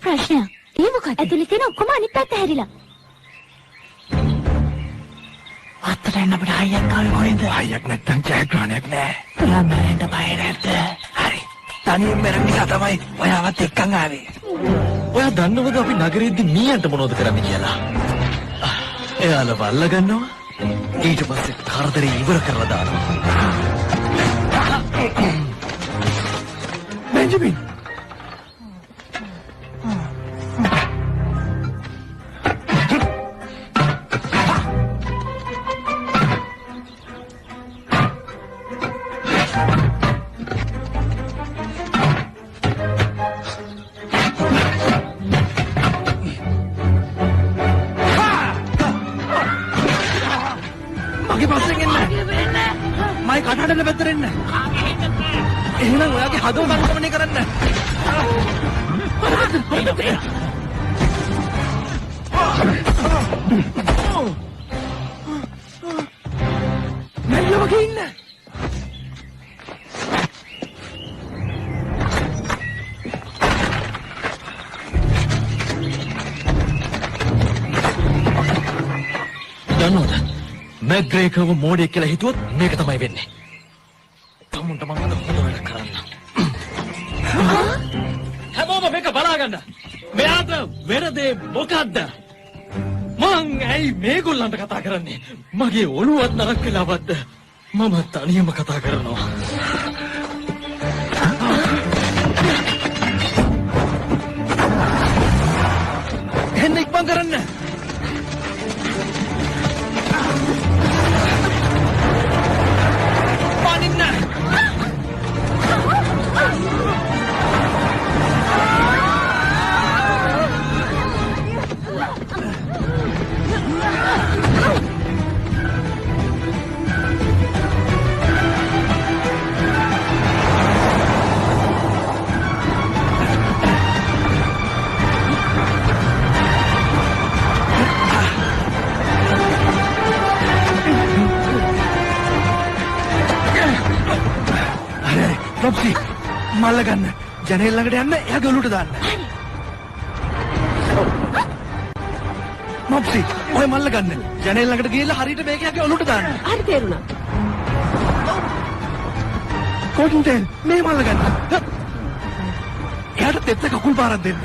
ප්‍රශ්නයක්. ඒ මොකද? ඇතුලේ තියෙන ඔක්කොම අනිත් පැත්ත හැරිලා. අත්තට එන්න අපිට හයියක් ආවේ කොහෙන්ද? හයියක් නැත්තම් ජයග්‍රහණයක් නෑ. ඔයා මැරෙන්න බය නැද්ද? හරි. තනියෙන් මැරෙන්න නිසා තමයි ඔයාවත් එක්කන් ආවේ. ඔයා දන්නවද අපි නගරෙද්දි මීයන්ට මොනවද කරන්න කියලා? එයාලව අල්ල ගන්නවා. ඊට පස්සේ කරදරේ ඉවර කරලා දානවා. බෙන්ජමින් මයි කටහඬ පැත්තට එන්න. එහෙනම් ඔයාගේ හදවත අනුගමනය කරන්න. මෙල්ල වගේ ඉන්න. දන්නවද? මැග්‍රේකව මෝඩෙක් කියලා හිතුවොත් මේක තමයි වෙන්නේ. තමුන්ට මම අද හොඳ වැඩ කරන්න. හැමෝම මේක බලාගන්න. මෙයාට වෙන දේ මොකද්ද? මං ඇයි මේගොල්ලන්ට කතා කරන්නේ? මගේ ඔළුවත් නරක් වෙලාවක්ද? මම තනියම කතා කරනවා. එන්න ඉක්මන් කරන්න. රොබ්සි මල්ල ගන්න. ජනේල් ළඟට යන්න එයාගේ ඔලුවට දාන්න. මොබ්සි ඔය මල්ල ගන්න. ජනේල් ළඟට ගිහලා හරියට මේක එයාගේ ඔලුවට දාන්න. හරි තේරුණා. කොටින්ටෙන් මේ මල්ල ගන්න. එයාට තෙත්ත කකුල් පාරක් දෙන්න.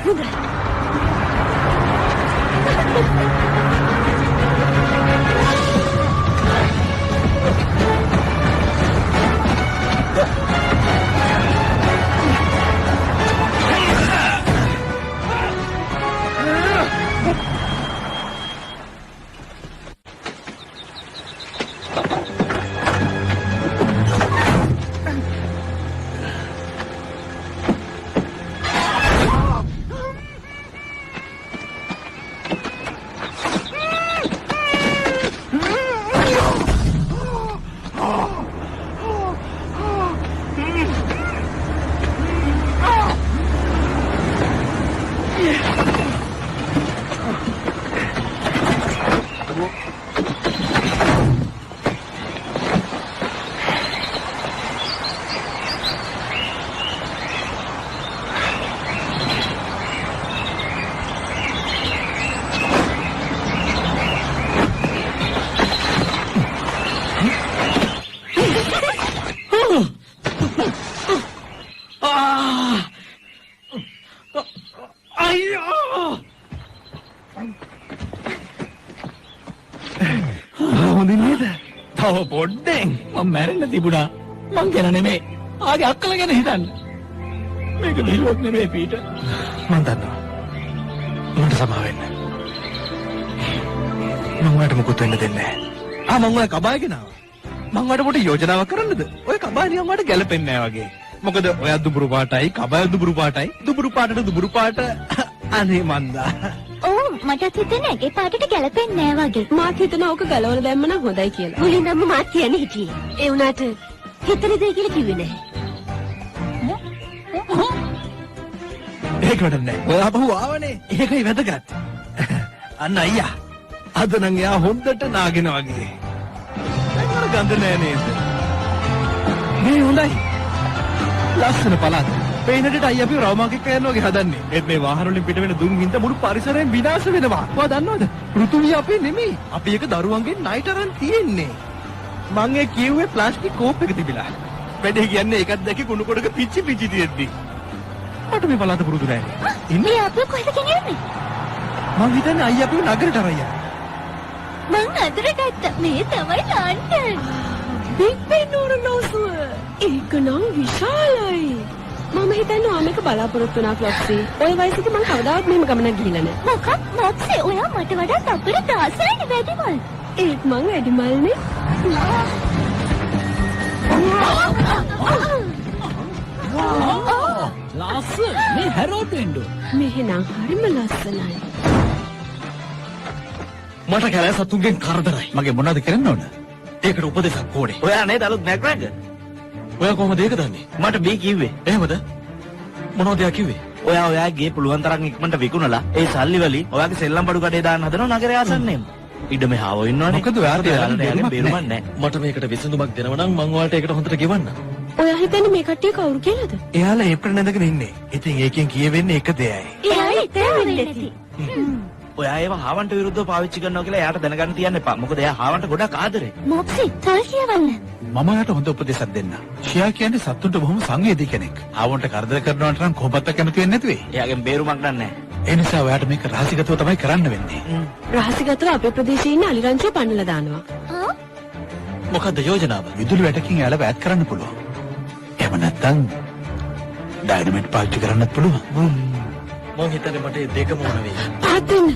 හොඳින් නේද? තව පොඩ්ඩෙන් මම මැරෙන්න තිබුණා. මං ගැන නෙමෙයි. ආගේ අක්කල ගැන හිතන්න. මේක බිලුවක් නෙමෙයි පීටර්. මං දන්නවා. මට සමා වෙන්න. මං ඔයාලට මොකුත් වෙන්න දෙන්නේ නැහැ. මං ඔයා කබාය ගෙනාවා. මං ඔයාලට පොඩි යෝජනාවක් කරන්නද? ඔය කබාය නිකන් ඔයාලට ගැලපෙන්නේ නැහැ වගේ. මොකද ඔයා දුඹුරු පාටයි, කබාය දුඹුරු පාටයි, දුඹුරු පාටට දුඹුරු පාට අනේ මන්දා. ඕ මටත් හිතෙන්නේ ඒ පාටට ගැලපෙන්නේ නෑ වගේ. මාත් හිතනවා ඕක ගලවලා දැම්ම නම් හොඳයි කියලා. මුලින්ම මාත් කියන්නේ හිටියේ. ඒ වුණාට හිතන දේ කියලා කිව්වේ නැහැ. ඒක වැඩක් නෑ. ඔයා බහුව ආවනේ. ඒකයි වැදගත්. අන්න අයියා. අද නම් එයා හොඳට නාගෙන වගේ. ඒක ගඳ නෑ නේද? මේ හොඳයි. ලස්සන පළාත. පේනට අයියා අපි රවුමක් එක්ක යනවා වගේ හදන්නේ. ඒත් මේ වාහන වලින් පිට වෙන දුම් හින්දා මුළු පරිසරයම විනාශ වෙනවා. ඔයා දන්නවද? පෘථුවිය අපේ නෙමෙයි. අපි එක දරුවන්ගෙන් ණයට අරන් තියෙන්නේ. මං ඒ කිව්වේ ප්ලාස්ටික් කෝප් එක තිබිලා. වැඩේ කියන්නේ ඒකත් දැකේ කුණු කොටක පිච්චි තියෙද්දි. මට මේ පළාත පුරුදු නැහැ. මේ අපේ කොහෙද ගෙනියන්නේ? මං හිතන්නේ අයියා අපි නගරයට අරන් යනවා. මං අදට ගත්ත මේ තමයි ලන්ඩන්. බිග් බෙන් නුරුලෝසුව. ඒක නම් විශාලයි. මම හිතන්නේ ආමේක බලාපොරොත්තු වෙනා ෆ්ලොක්සි. ඔය වයසේදී මම කවදාවත් මෙහෙම ගමනක් ගිහිල්ලා නැහැ. මොකක් මොක්සේ ඔයා මට වඩා තප්පර 16යි වැඩිමල්. ඒත් මං වැඩිමල්නේ. ලස්සන මේ හැරෝට් වෙන්නෝ. මෙහෙනම් හරිම ලස්සනයි. මට කැලෑ සතුන්ගෙන් කරදරයි. මගේ මොනවද කරන්න ඕන? ඒකට උපදේශක් ඕනේ. ඔයා නේද අලුත් නැග්‍රැග්? ඔයා කොහොමද ඒක දන්නේ? මට බී කිව්වේ. එහෙමද? මොනවද යා කිව්වේ? ඔයා ඔයාගේ පුළුවන් තරම් ඉක්මනට විකුණලා ඒ සල්ලි වලින් ඔයාගේ සෙල්ලම් බඩු කඩේ දාන්න හදනවා නගරය ආසන්නෙම. ඉඩ මේ හාව ඉන්නවනේ. මොකද ඔයාට යාළුවෝ බේරුමක් නැහැ. මට මේකට විසඳුමක් දෙනවා නම් මං ඔයාලට ඒකට හොඳට ගෙවන්න. ඔයා හිතන්නේ මේ කට්ටිය කවුරු කියලාද? එයාලා ඒප්‍රල් නැඳගෙන ඉන්නේ. ඉතින් ඒකෙන් කියවෙන්නේ එක දෙයයි. එයා ඉතින් වෙන්නේ. ඔයා ඒව හාවන්ට විරුද්ධව පාවිච්චි කරනවා කියලා එයාට දැනගන්න තියන්න එපා. මොකද එයා හාවන්ට ගොඩක් ආදරේ. මොක්සි තල් කියවන්න. මම යාට හොඳ උපදේශයක් දෙන්න. ෂියා කියන්නේ සත්තුන්ට බොහොම සංවේදී කෙනෙක්. ආවොන්ට කරදර කරනවට නම් කොහොමවත් කැමති වෙන්නේ නැතුවේ. එයාගෙන් බේරුමක් නැහැ. ඒ නිසා ඔයාට මේක රහසිගතව තමයි කරන්න වෙන්නේ. රහසිගතව අපේ ප්‍රදේශයේ ඉන්න අලිරංචිය පන්නලා දානවා. මොකද්ද යෝජනාව? විදුලි වැටකින් යාළුව ඈත් කරන්න පුළුවන්. එහෙම නැත්නම් ඩයිනමයිට් පාවිච්චි කරන්නත් පුළුවන්. මං හිතන්නේ මට මේ දෙකම ඕන වෙයි. පාත් දෙන්න.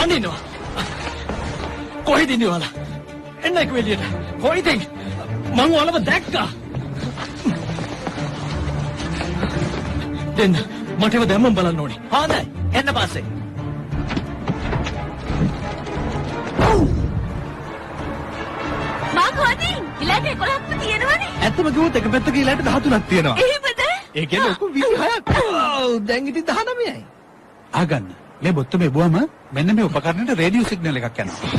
අනිනවා. කොහෙද ඉන්නේ ඔයාලා? එන්න එක වෙලියට. කොහෙද? මං ඔයාලව දැක්කා. දෙන්න. මට ඒව දැම්මම බලන්න ඕනේ. හොඳයි. එන්න පස්සේ. මං හොදින් ඉලක්ක 11ක්ම තියෙනවනේ. ඇත්තම කිව්වොත් එක පැත්තක ඊළාට 13ක් තියෙනවා. එහෙමද? ඒ කියන්නේ ඔක්කොම 26ක්. ඔව් දැන් ඉතින් 19යි. ආගන්න. මේ බොත්තම එබුවම මෙන්න මේ උපකරණයට රේඩියෝ සිග්නල් එකක් යනවා.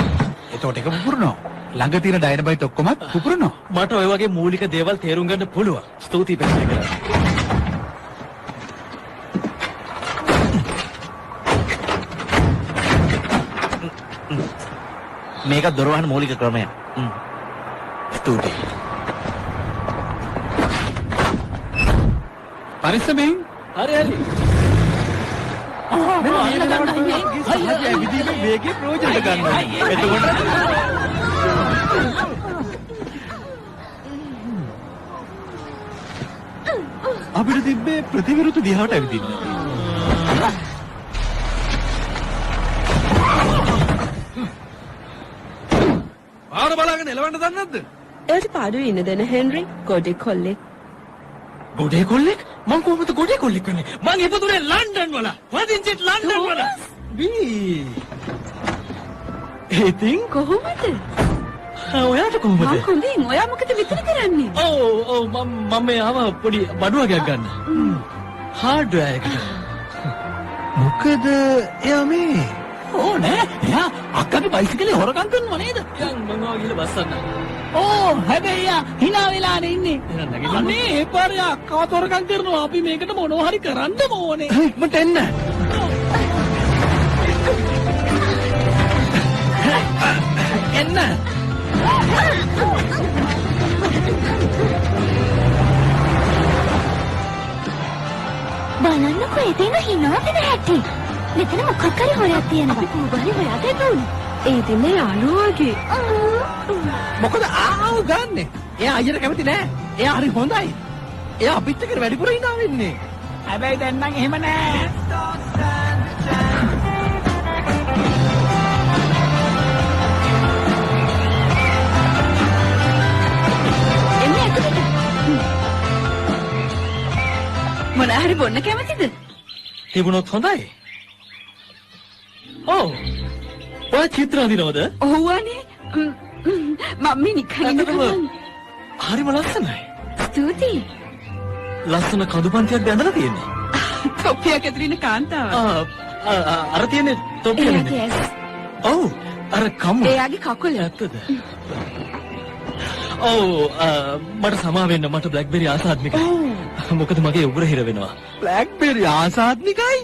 එතකොට ඒක පුපුරනවා. ළඟ තියෙන ඩයිනමයිට් ඔක්කොම පුපුරනවා. මට ඔය වගේ මූලික දේවල් තේරුම් ගන්න පුළුවන්. ස්තුතියි පැහැදිලි කරලා. මේක දොරවහන මූලික ක්‍රමය. ස්තුතියි. පරිස්සමෙන්. හරි හරි. විදිහේ වේගේ ප්‍රයෝජන ගන්නවා. එතකොට අපිට තිබ්බේ ප්‍රතිවිරුද්ධ දිහාවට ඇවිදින්න. ආර බලාගෙන එලවන්න දන්නේ නැද්ද? එයාට පාඩුවේ ඉන්න දෙන හෙන්රි ගොඩේ කොල්ලෙක්. ගොඩේ කොල්ලෙක්? මං කොහොමද ගොඩේ කොල්ලෙක් වෙන්නේ? මං ඉපදුනේ ලන්ඩන් වල. වදින්චිත් ලන්ඩන් වල. බී. ඉතින් කොහොමද? ඔයාට කොහොමද? මං හොඳින්. ඔයා මොකද විතර කරන්නේ? ඔව් මම මේ ආව පොඩි බඩුවගයක් ගන්න. හાર્ඩ්වෙයාර් එකට. මොකද එයා මේ ඕ නෑ. එයා අක්කගේ බයිසිකලේ හොරකම් කරනව නේද? යන් මම ආව ගිහලා බස්සන්න. ඕ හැබැයි එයා hina වෙලානේ ඉන්නේ. එහෙනම් නැගිටින්න. අනේ ඒ පාරේ අක්කව හොරකම් කරනවා. අපි මේකට මොනවා හරි කරන්න ඕනේ. මට එන්න. එන්න. බලන්නකෝ එතන හිනාවෙන හැටි. මෙතන මොකක් හරි හොරයක් තියෙනවා. අපි කෝබරි හොයාට එපුනේ. ඒ දිනේ යාළුවාගේ. මොකද ආව ගන්නෙ? එයා අයියට කැමති නෑ. එයා හරි හොඳයි. එයා අපිත් එක්ක වැඩිපුර hina වෙන්නේ. හැබැයි දැන් නම් එහෙම නෑ. එන්නේ ඇතුළට. මොන හරි බොන්න කැමතිද? තිබුණොත් හොඳයි. ඔව්. ඔය චිත්‍ර අඳිනවද? ඔව්වනේ. මම නිකන් ඇත්තටම ඉන්නවා. හරිම ලස්සනයි. ස්තුතියි. ලස්සන කඳුපන්තියක් බැඳලා තියෙන්නේ. තොප්පියක් ඇතුළේ ඉන්න කාන්තාව. අර තියෙන්නේ තොප්පිය නේද? එයාගේ ඇස්. ඔව් අර කම්ම. එයාගේ කකුල. ඇත්තද? ඔව් මට සමා වෙන්න මට බ්ලැක්බෙරි ආසාත්මිකයි. ඔව්. මොකද මගේ උගුර හිර වෙනවා. බ්ලැක්බෙරි ආසාත්මිකයි.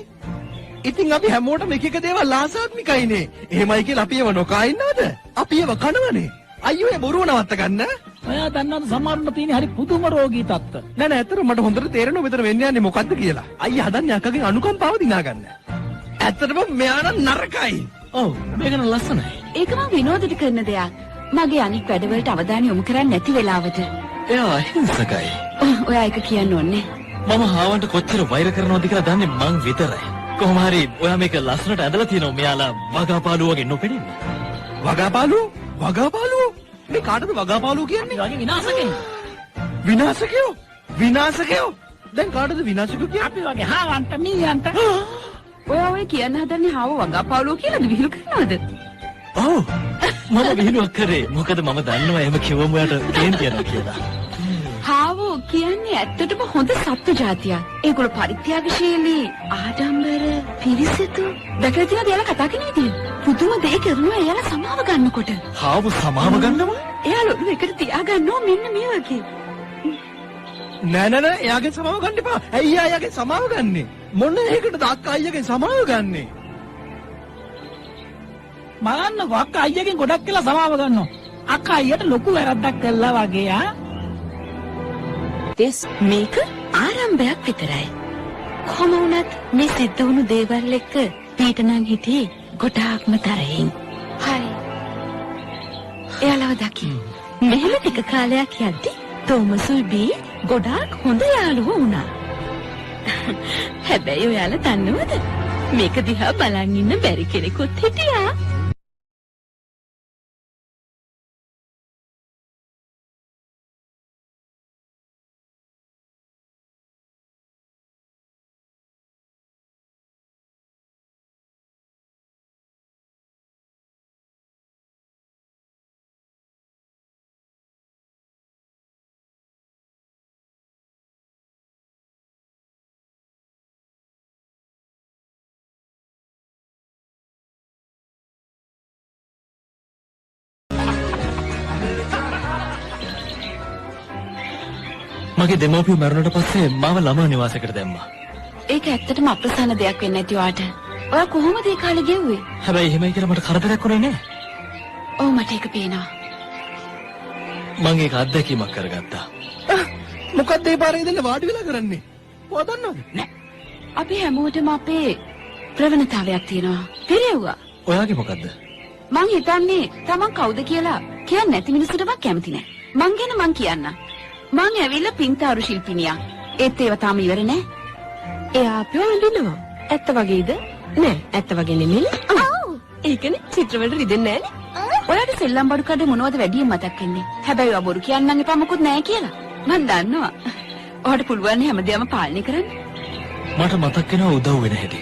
ඉතින් අපි හැමෝටම එක එක දේවල් ආසාත්මිකයිනේ. එහෙමයි කියලා අපි ඒව නොකා ඉන්නවද? අපි ඒව කනවනේ. අයියෝ ඒ බොරුව නවත්ත ගන්න. ඔයා දන්නවද සමහරුන්ට තියෙන හරි පුදුම රෝගී තත්ත්ව. නෑ නෑ ඇත්තට මට හොඳට තේරෙනවා මෙතන වෙන්නේ යන්නේ මොකද්ද කියලා. අයියා හදන්නේ අක්කගෙන් අනුකම්පාව දිනා ගන්න. ඇත්තටම මෙයා නම් නරකයි. ඔව් මේක නම් ලස්සනයි. ඒක මම විනෝදෙට කරන දෙයක්. මගේ අනික් වැඩවලට අවධානය යොමු කරන්නේ නැති වෙලාවට. එයා අහිංසකයි. ඔයා ඒක කියන්න ඕනේ. මම හාවන්ට කොච්චර වෛර කරනවද කියලා දන්නේ මං විතරයි. කොහොම හරි ඔයා මේක ලස්සනට ඇඳලා තියෙනවා මෙයාලා වගාපාලුව වගේ නොපෙනෙන්න. වගාපාලු? වගාපාලු? මේ කාටද වගාපාලු කියන්නේ? වගේ විනාශකෙන්. විනාශකයෝ? විනාශකයෝ? දැන් කාටද විනාශකයෝ කියන්නේ? අපි වගේ හාවන්ට මීයන්ට. ඔයා ඔය කියන්න හදන්නේ හාව වගාපාලුව කියලාද විහිළු කරනවද? ඔව් මම විහිළුවක් කරේ. මොකද මම දන්නවා එහෙම කිව්වම ඔයාට කේන්ති යනවා කියලා. හාවෝ කියන්නේ ඇත්තටම හොඳ සත්ත්ව జాතියක්. ඒගොල්ලෝ පරිත්‍යාගශීලී, ආඩම්බර, පිරිසිදු. දැකලා තියෙනවද එයාලා කතා කරන විදිය? පුදුම දේ කරනවා එයාලා සමාව ගන්නකොට. හාව සමාව ගන්නවා? එයාලා ඔළුව එකට තියාගන්නවා මෙන්න මේ වගේ. නෑ නෑ නෑ එයාගේ සමාව ගන්න එපා. ඇයි එයාගේ සමාව ගන්නෙ? මොන එකටද අක්කා අයියාගේ සමාව ගන්නෙ? බලන්නකෝ අක්කා අයියගෙන් ගොඩක් කියලා සමාව ගන්නවා. අක්කා අයියට ලොකු වැරද්දක් කළා වගේ ආ. මේක ආරම්භයක් විතරයි. කොහොම වුණත් මේ සිද්ධ වුණු දේවල් එක්ක පීටනන් හිටියේ ගොඩාක්ම තරහින්. හරි. එයාලව දකි. මෙහෙම ටික කාලයක් යද්දි තෝමසුයි බී ගොඩාක් හොඳ යාළුවෝ වුණා. හැබැයි ඔයාලා දන්නවද? මේක දිහා බලන් ඉන්න බැරි කෙනෙකුත් හිටියා. මගේ දෙමව්පියෝ මරුණට පස්සේ මාව ළමා නිවාසයකට දැම්මා. ඒක ඇත්තටම අප්‍රසන්න දෙයක් වෙන්නේ නැති වාට. ඔයා කොහොමද ඒ කාලේ ගෙව්වේ? හැබැයි එහෙමයි කියලා මට කරදරයක් වුණේ නෑ. ඔව් මට ඒක පේනවා. මං ඒක අත්දැකීමක් කරගත්තා. මොකද්ද ඒ පාරේ ඉඳලා වාඩි වෙලා කරන්නේ? ඔයා දන්නවද? නෑ. අපි හැමෝටම අපේ ප්‍රවණතාවයක් තියෙනවා. පෙරෙව්වා. ඔයාගේ මොකද්ද? මං හිතන්නේ තමන් කවුද කියලා කියන්නේ නැති මිනිස්සුන්ට මං කැමති නෑ. මං ගැන මං කියන්න. මං ඇවිල්ලා පින්තාරු ශිල්පිනියක්. ඒත් ඒව තාම ඉවර නෑ. එයා අපිව අඳිනවා. ඇත්ත වගේද? නෑ ඇත්ත වගේ නෙමෙයි. ඔව්. ඒකනේ චිත්‍රවලට රිදෙන්නේ නෑනේ. ඔයාට සෙල්ලම් බඩු කඩේ මොනවද වැඩියෙන් මතක් වෙන්නේ? හැබැයි ඔයා බොරු කියන්නම් එපා මොකුත් නෑ කියලා. මං දන්නවා. ඔයාට පුළුවන් හැමදේම පාලනය කරන්න. මට මතක් වෙනවා උදව් වෙන හැටි.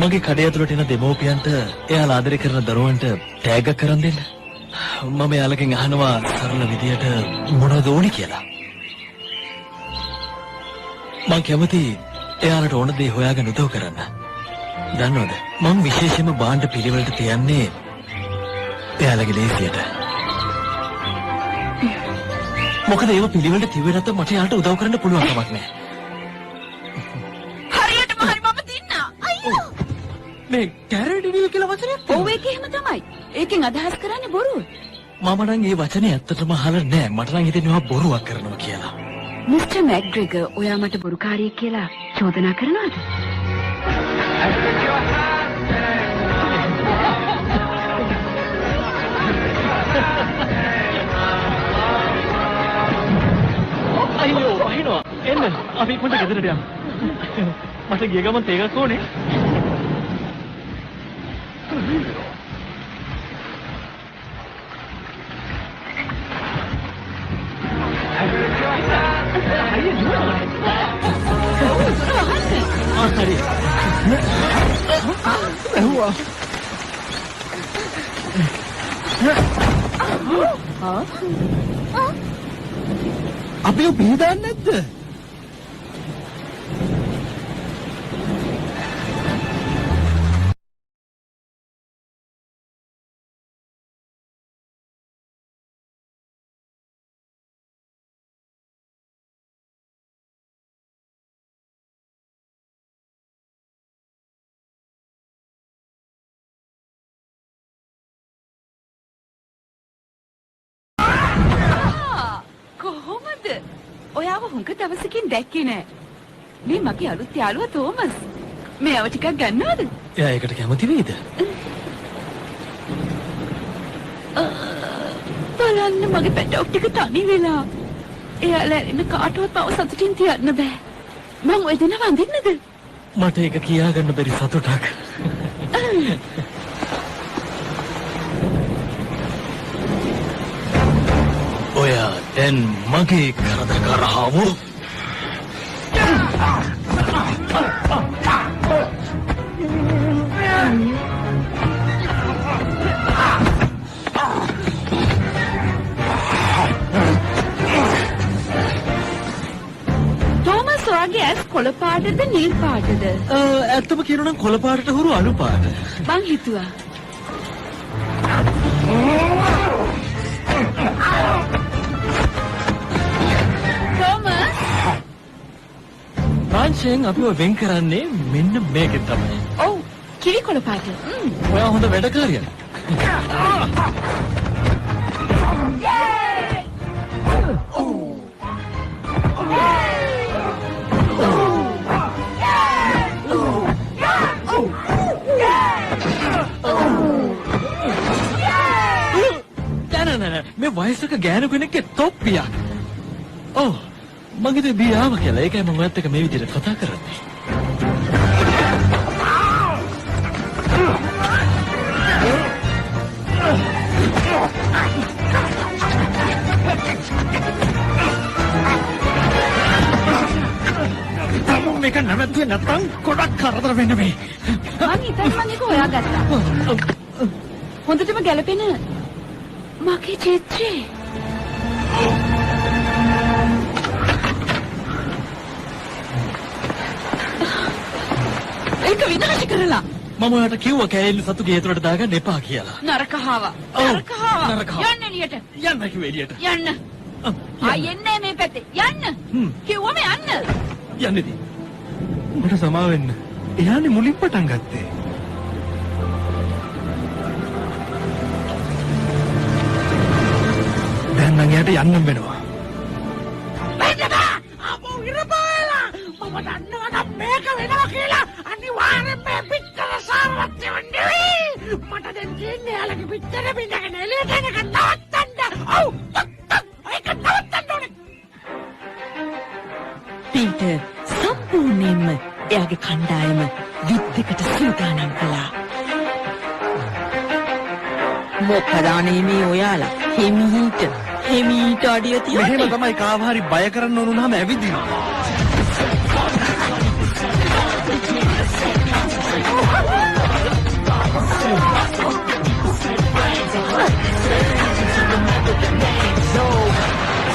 මගේ කඩේ ඇතුළට එන දෙමව්පියන්ට එයාලා ආදරය කරන දරුවන්ට ටැග් එකක් කරන් දෙන්න. මම එයාලගෙන් අහනවා සරල විදියට මොනවද ඕනේ කියලා. මං කැමති එයාලට ඕන දේ හොයාගෙන උදව් කරන්න. දන්නවද? මං විශේෂයෙන්ම බාණ්ඩ පිළිවෙලට තියන්නේ එයාලගේ ලේසියට. මොකද ඒව පිළිවෙලට තිබුවේ නැත්නම් මට එයාලට උදව් කරන්න පුළුවන් කමක් නැහැ. හරියටම හරි මම දින්නා. අයියෝ. මේ කැරඩිනිය කියලා වචනයක් ඔව් ඒක එහෙම තමයි. ඒකෙන් අදහස් කරන්නේ බොරුව. මම නම් ඒ වචනේ ඇත්තටම අහලා නැහැ. මට නම් හිතෙන්නේ ඔයා බොරුවක් කරනවා කියලා. මිස්ටර් මැක්ග්‍රෙගර් ඔයා මට බොරුකාරියෙක් කියලා චෝදනා කරනවද? අයියෝ වහිනවා. එන්න අපි ඉක්මනට ගෙදරට යමු. මට ගිය ගමන් තේ එකක් ඕනේ. හරි. අපි පිළිදන්නේ නැද්ද? මොකද්ද? ඔයාව හුඟ දවසකින් දැක්කේ නෑ. මේ මගේ අලුත් යාළුවා තෝමස්. මේව ටිකක් ගන්නවද? එයා ඒකට කැමති වෙයිද? බලන්න මගේ පැටව් ටික තනි වෙලා. එයාලා එන කාටවත් මව සතුටින් තියන්න බෑ. මං ඔය දෙන වඳින්නද? මට ඒක කියාගන්න බැරි සතුටක්. ඔයා දැන් මගේ කරදර කරාවෝ. තෝමස් ඔයාගේ ඇස් කොළ පාටද නිල් පාටද? ඇත්තම කියනවා නම් කොළ පාටට හුරු අලු පාට. මං හිතුවා. තෝමස් රාංශයෙන් අපිව වෙන් කරන්නේ මෙන්න මේකෙන් තමයි. ඔව් කිරි කොළ පාට. ඔයා හොඳ වැඩකාරියක්. නෑ මේ වයසක ගෑනු කෙනෙක්ගේ තොප්පියක්. ඔව් මං හිතුවේ බියාව කියලා. ඒකයි මම ඔයත් එක්ක මේ විදිහට කතා කරන්නේ. මේක නැවතුනේ නැත්තම් ගොඩක් කරදර වෙන්න මේ. මං හිතන්නේ මං ඒක හොයාගත්තා. හොඳටම ගැලපෙන මගේ චිත්‍රේ. ඒක විනාශ කරලා. මම ඔයාලට කිව්වා කෑල්ල සතු ගේ ඇතුළට දාගන්න එපා කියලා. නරකහාව. ඔව්. නරකහාව. නරකහාව. යන්න එළියට. යන්න කිව්වේ එළියට. යන්න. එන්නේ මේ පැත්තේ. යන්න. කිව්වම යන්න. යන්නේදී. මට සමා වෙන්න. එයානේ මුලින් පටන් ගත්තේ. දැන් නම් එයාට යන්න වෙනවා. අපෝ ඉරපාලා මම දන්නවා මේක වෙනවා කියලා අනිවාර්යෙන් මේ පිටර සාර්වත්‍ය වෙන්නේ. මට දැන් කියන්නේ යාලගේ පිටර බින්දගෙන එළියට එනක නවත්තන්න. ඔව් ඒක නවත්තන්න ඕනේ. පීටර් සම්පූර්ණයෙන්ම එයාගේ කණ්ඩායම විද්දකට සූදානම් කළා. මොකද අනේ මේ ඔයාලා හිමීට අඩිය මෙහෙම තියන්නේ. තමයි කාව හරි බය කරන්න ඕන නම් ඇවිදිනවා.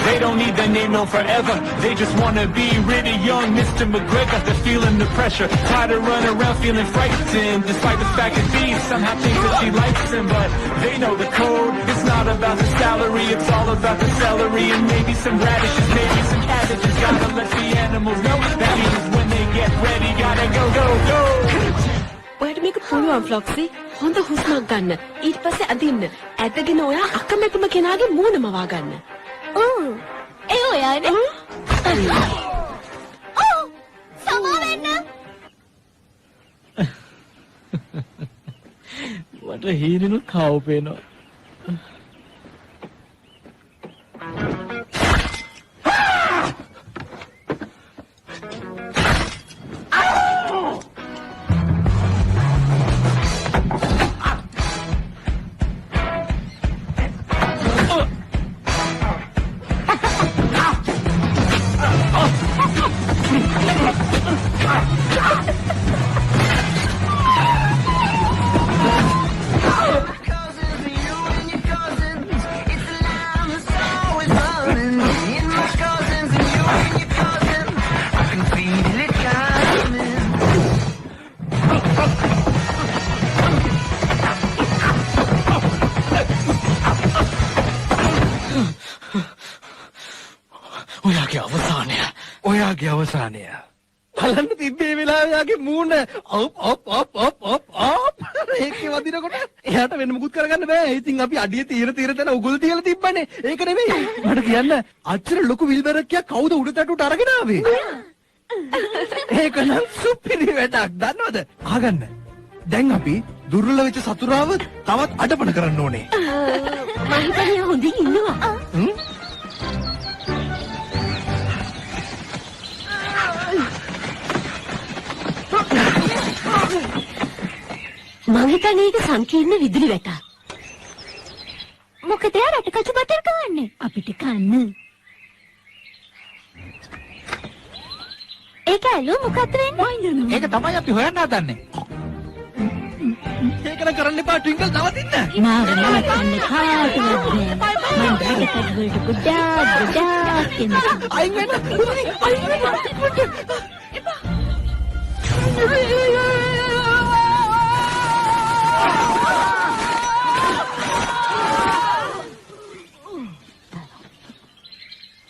They don't need their name known forever. They just wanna be really young, Mr. McGregor. They're feeling the pressure, tired of running around feeling frightened. Despite the fact that he somehow thinks that she likes him, but they know the code. It's not about the salary, it's all about the celery and maybe some radishes, maybe some cabbages. Gotta let the animals know. That means when they get ready, gotta go, go, go. ඔයාට මේක පුළුවන් ෆ්ලොක්සි. හොඳ හුස්මක් ගන්න. ඊට පස්සේ අදින්න. ඇදගෙන ඔයා අකමැතිම කෙනාගේ මූණ මවා ගන්න. ඒ ඔයානේ. සමා වෙන්න. මට හීනෙනුත් කාව පේනවා. ඔයාගේ අවසානය. ඔයාගේ අවසානය. බලන්න තිබ්බේ වෙලාවේ යාගේ මූණ ඔප් ඒකේ වදිනකොට එයාට වෙන මුකුත් කරගන්න බෑ. ඉතින් අපි අඩිය තීර තැන උගුල් තියලා තිබ්බනේ. ඒක නෙමෙයි. මට කියන්න අච්චර ලොකු විල්බරක්කියක් කවුද උඩ තටුවට අරගෙන ආවේ? ඒක නම් සුපිරි වැඩක්. දන්නවද? ආගන්න. දැන් අපි දුර්වල වෙච්ච සතුරාව තවත් අඩපණ කරන්න ඕනේ. මම හිතන්නේ හොඳින් ඉන්නවා. මම හිතන්නේ ඒක සංකීර්ණ විදුලි වැටක්. මොකද එයා රටකචු බටර් කවන්නේ අපිට කන්න. ඒක ඇලුව මොකක්ද වෙන්නේ? ඒක තමයි අපි හොයන්න හදන්නේ. ඒකන කරන්න එපා ට්වින්කල් නවතින්න. මාව නවත්තන්න කාටවත් බෑ. මම රටකචු වලට ගොඩාක් එනවා. අයින් වෙන්න. අයින් වෙන්න.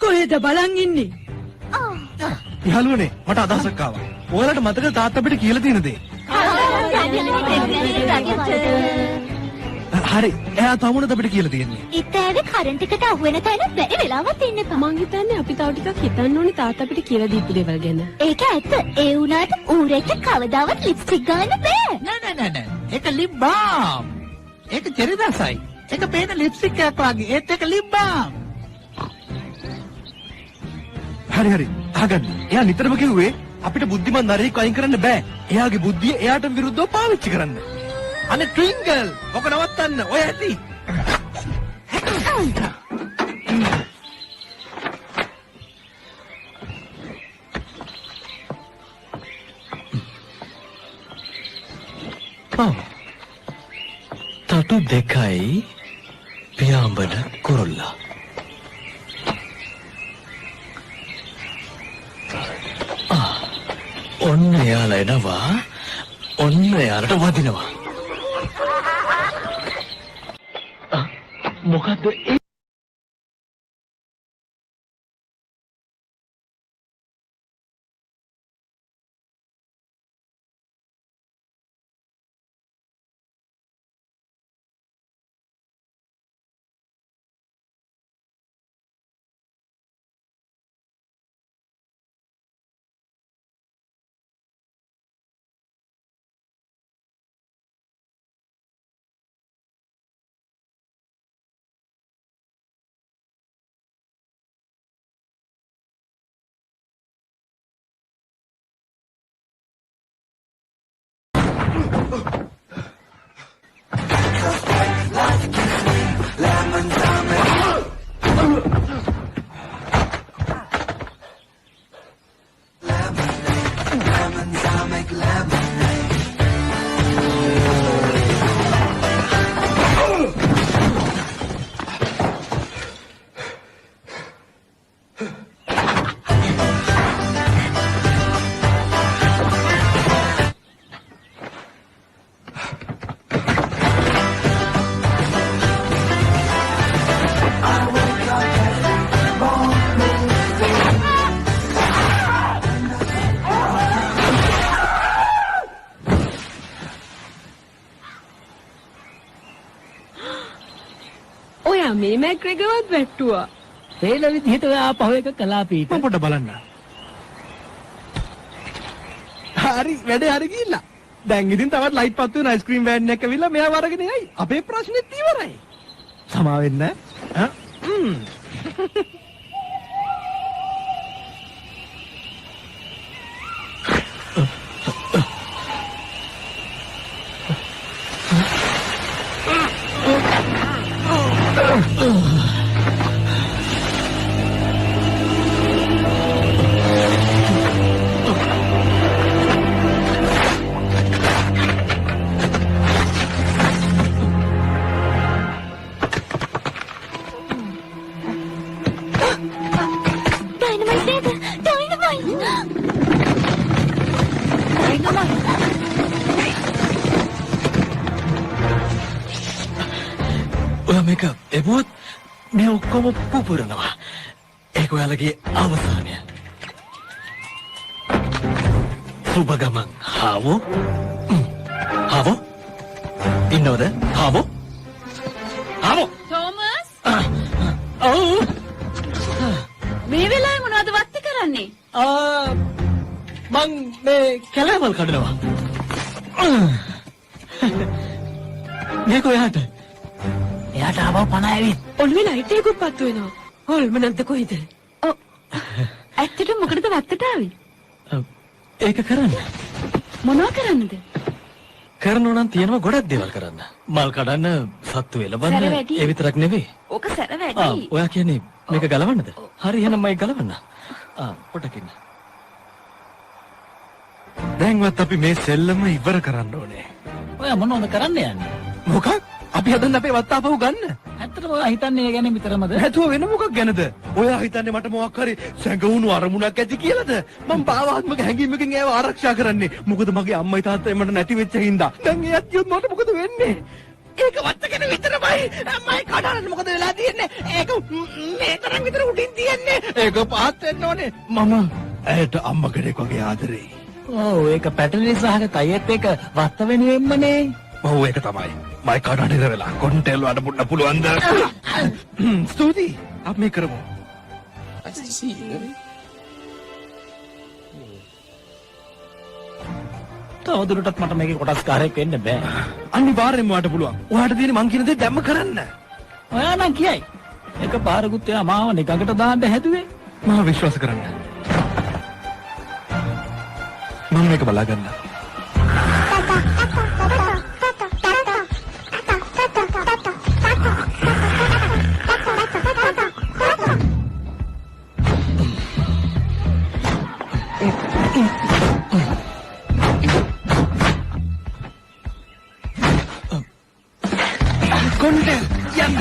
කොහෙද බලන් ඉන්නේ? යහළුවනේ මට අදහසක් ආවා. ඔයාලට මතකද තාත්තා අපිට කියලා තියෙන දේ? හරි. එයා තමුණද අපිට කියලා තියෙන්නේ. ඉතින් කරන්ට් එකට අහු වෙන තැන බැරි වෙලාවක් ඉන්න එපා. මං හිතන්නේ අපි තව ටිකක් හිතන්න ඕනේ තාත්තා අපිට කියලා දීපු දේවල් ගැන. ඒක ඇත්ත. ඒ වුණාට ඌරෙක්ට කවදාවත් ලිප්ස්ටික් ගන්න බෑ. නෑ. ඒක ලිප් බාම්. ඒක චෙරි රසයි. ඒක පේන ලිප්ස්ටික් එකක් වගේ. ඒත් ඒක ලිප් බාම්. හරි. අහගන්න. එයා නිතරම කිව්වේ අපිට බුද්ධිමත් නරේක අයින් කරන්න බෑ. එයාගේ බුද්ධිය එයාට විරුද්ධව පාවිච්චි කරන්න. අනේ ට්වින්කල් ඔක නවත්තන්න. ඔය ඇති. තටු දෙකයි පියාඹන කුරුල්ලා. ඔන්න එයාලා එනවා. ඔන්න එයාලට වදිනවා. මොකද්ද ඒ? මේ මැක්ග්‍රෙගර්වත් වැට්ටුවා. පේන විදිහට ඔයා ආපහු එක කළා පීටර්. මම පොඩ්ඩක් බලන්න. හරි වැඩේ හරි ගිහිල්ලා. දැන් ඉතින් තවත් ලයිට් පත් වෙන අයිස්ක්‍රීම් වෑන් එකක් ඇවිල්ලා මෙයාව අරගෙන යයි. අපේ ප්‍රශ්නෙත් ඉවරයි. සමා වෙන්න. මේක එමුවත් මේ ඔක්කොම පුපුරනවා. ඒක ඔයාලගේ අවසානය. සුබ ගමන් හාවෝ. හාවෝ ඉන්නවද? හාවෝ හාවෝ. තෝමස් ඔව්. මේ වෙලාවේ මොනවද වත්ති කරන්නේ? මං මේ කැලෑවල් කඩනවා. මේක ඔයාට. එයාට ආවව 50 ඇවිත්. ඔළුවේ ලයිට් එකක් පත්තු වෙනවා. හොල්ම නැද්ද කොයිද? ඔව්. ඇත්තටම මොකටද වත්තට ආවේ? ඒක කරන්න. මොනවා කරන්නද? කරනෝ නම් තියෙනවා ගොඩක් දේවල් කරන්න. මල් කඩන්න, සත්තු සැර එලවන්න. වැඩි. ඒ විතරක් නෙවෙයි. ඕක සැර වැඩි. ඔයා කියන්නේ මේක ගලවන්නද? හරි එහෙනම් මම ගලවන්න. පොඩ්ඩක් ඉන්න. දැන්වත් අපි මේ සෙල්ලම ඉවර කරන්න ඕනේ. ඔයා මොනවද කරන්න යන්නේ? මොකක්? අපි හදන්න අපේ වත්තාපව ගන්න. ඇත්තටම ඔයා හිතන්නේ ඒ ගැන විතරමද? නැතුව වෙන මොකක් ගැනද? ඔයා හිතන්නේ මට මොකක් හරි සැඟවුණු අරමුණක් ඇති කියලාද? මම භාවාත්මක හැඟීමකින් ඒව ආරක්ෂා කරන්නේ. මොකද මගේ අම්මයි තාත්තයි මට නැති වෙච්ච හින්දා. දැන් ඒ අත්‍යොත් මට මොකද වෙන්නේ? ඒක වත්තගෙන විතරමයි. මයි කඩන්න මොකද වෙලා තියෙන්නේ? ඒක මේ තරම් විතර උඩින් තියෙන්නේ. ඒක පහත් වෙන්න ඕනේ. මම ඇයට අම්මා කෙනෙක් වගේ ආදරෙයි. ඔව් ඒක පැටලි සහගත අයත් එක වත්ත වෙනුවෙන්මනේ. ඔව් ඒක තමයි. මයි කඩන්න ඉර වෙලා කොන්ටෙල් වඩ පුන්න පුළුවන්ද? ස්තුතියි. අපි මේ කරමු. තවදුරටත් මට මේකේ කොටස්කාරයෙක් වෙන්න බෑ. අනිවාර්යෙන්ම වාට පුළුවන්. ඔයාට තියෙන මං කියන දේ දැම්ම කරන්න. ඔයා නම් කියයි. එක පාරකුත් එයා මාව නිකකට දාන්න හැදුවේ. මම විශ්වාස කරන්න. මම මේක බලාගන්න. කොන්ටෙල් යන්න.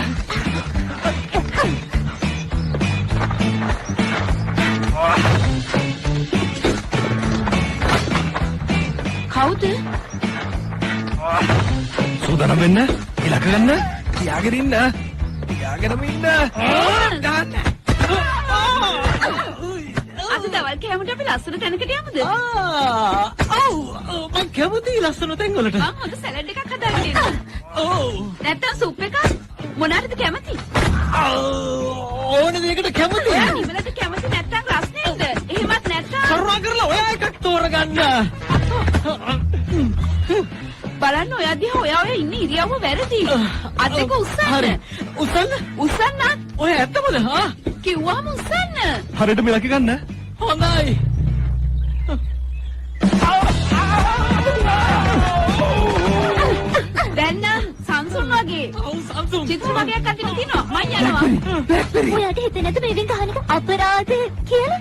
කවුද? සූදානම් වෙන්න. ඉලක්ක ගන්න. තියාගෙන ඉන්න. තියාගෙනම ඉන්න. ගන්න. අද දවල් කැමරට අපි ලස්සන තැනකට යමුද? ඔව් මං කැමති ලස්සන තැන් වලට. මම හොඳ සැලඩ් එකක් හදාගෙන ඉන්නවා. ඔව් නැත්තම් සුප් එකක්? මොනාටද කැමති? ඕන දෙයකට කැමති. ඔයා නිවලට කැමති නැත්තම් රස්නේද? එහෙමත් නැත්තම් කරුණා කරලා ඔයා එකක් තෝරගන්න. බලන්න ඔයා දිහා ඔය ඉන්න ඉරියව්ව වැරදි. අත් දෙක උස්සන්න. හරි. උස්සන්න. උස්සන්නත්. ඔය ඇත්තමද? කිව්වම උස්සන්න. හරියට මිලක ගන්න. හොඳයි. දැන් නම් සංසුන් වගේ. ඔව් සම්සුන්. චිත්‍ර වගේක් අතින් තියනවා. මං යනවා. ඔයාට හිතෙන්නේ නැද්ද මේ වෙන් ගහන එක අපරාධ කියලා?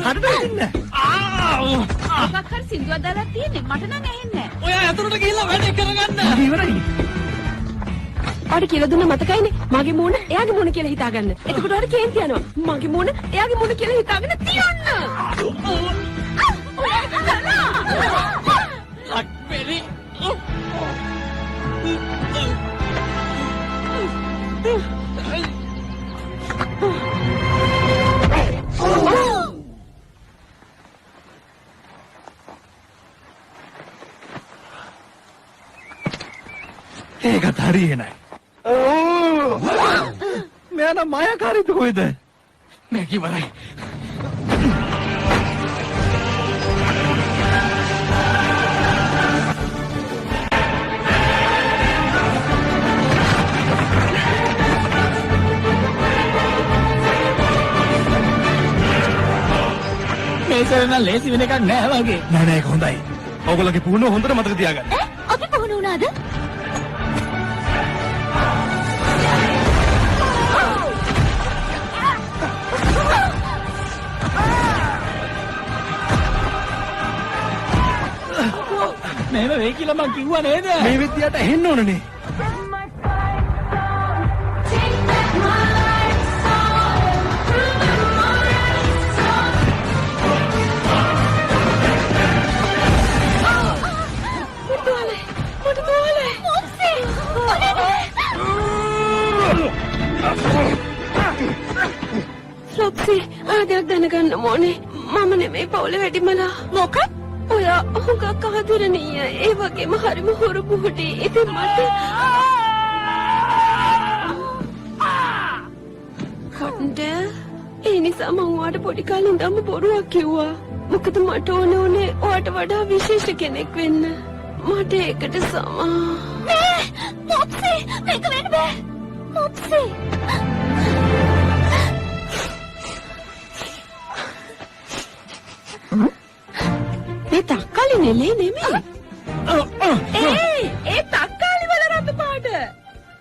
හරියට ඉන්න. මොකක් හරි සින්දුවක් දාලා තියෙන්නේ. මට නම් ඇහෙන්නේ නැහැ. ඔයා ඇතුළට ගිහිල්ලා වැඩේ කරගන්න. ඉවරයි. ඔයාට කියලා දුන්න මතකයිනේ මගේ මූණ එයාගේ මූණ කියලා හිතාගන්න. එතකොට ඔයාට කේන්ති යනවා. මගේ මූණ එයාගේ මූණ කියලා හිතාගෙන තියන්න. ලක්බෙරි. ඒකත් හරියේ නෑ. මෙයා නම් මායාකාරීද කොහෙද? මේක ඉවරයි. මේක නම් ලේසි වෙන එකක් නෑ වගේ. නෑ නෑ ඒක හොඳයි. ඔයගොල්ලෝගේ පුහුණුව හොඳට මතක තියාගන්න. අපි පුහුණු වුණාද? මේව වෙයි කියලා මං කිව්වා නේද? මේ විද්‍යාවට ඇහෙන්න ඕනනේ. ෆ්ලොප්සි ආදයක් දැනගන්න ඕනේ. මම නෙමෙයි පවුලේ වැඩිමලා. මොකක්? එයා හුඟක් ආදරණීය. ඒ වගේම හරිම හොරු බුහුටි. ඉතින් මට කොණ්ඩේ ඒ නිසා මම ඔයාට පොඩි කාලේ ඉඳන්ම බොරුවක් කිව්වා. මොකද මට ඕනේ ඔයාට වඩා විශේෂ කෙනෙක් වෙන්න. මට ඒකට සමා. නෑ පොප්සි මේක වෙන්න බෑ පොප්සි මේ තක්කාලි නෙලේ නෙමෙයි. ඒ තක්කාලි වල රතු පාට.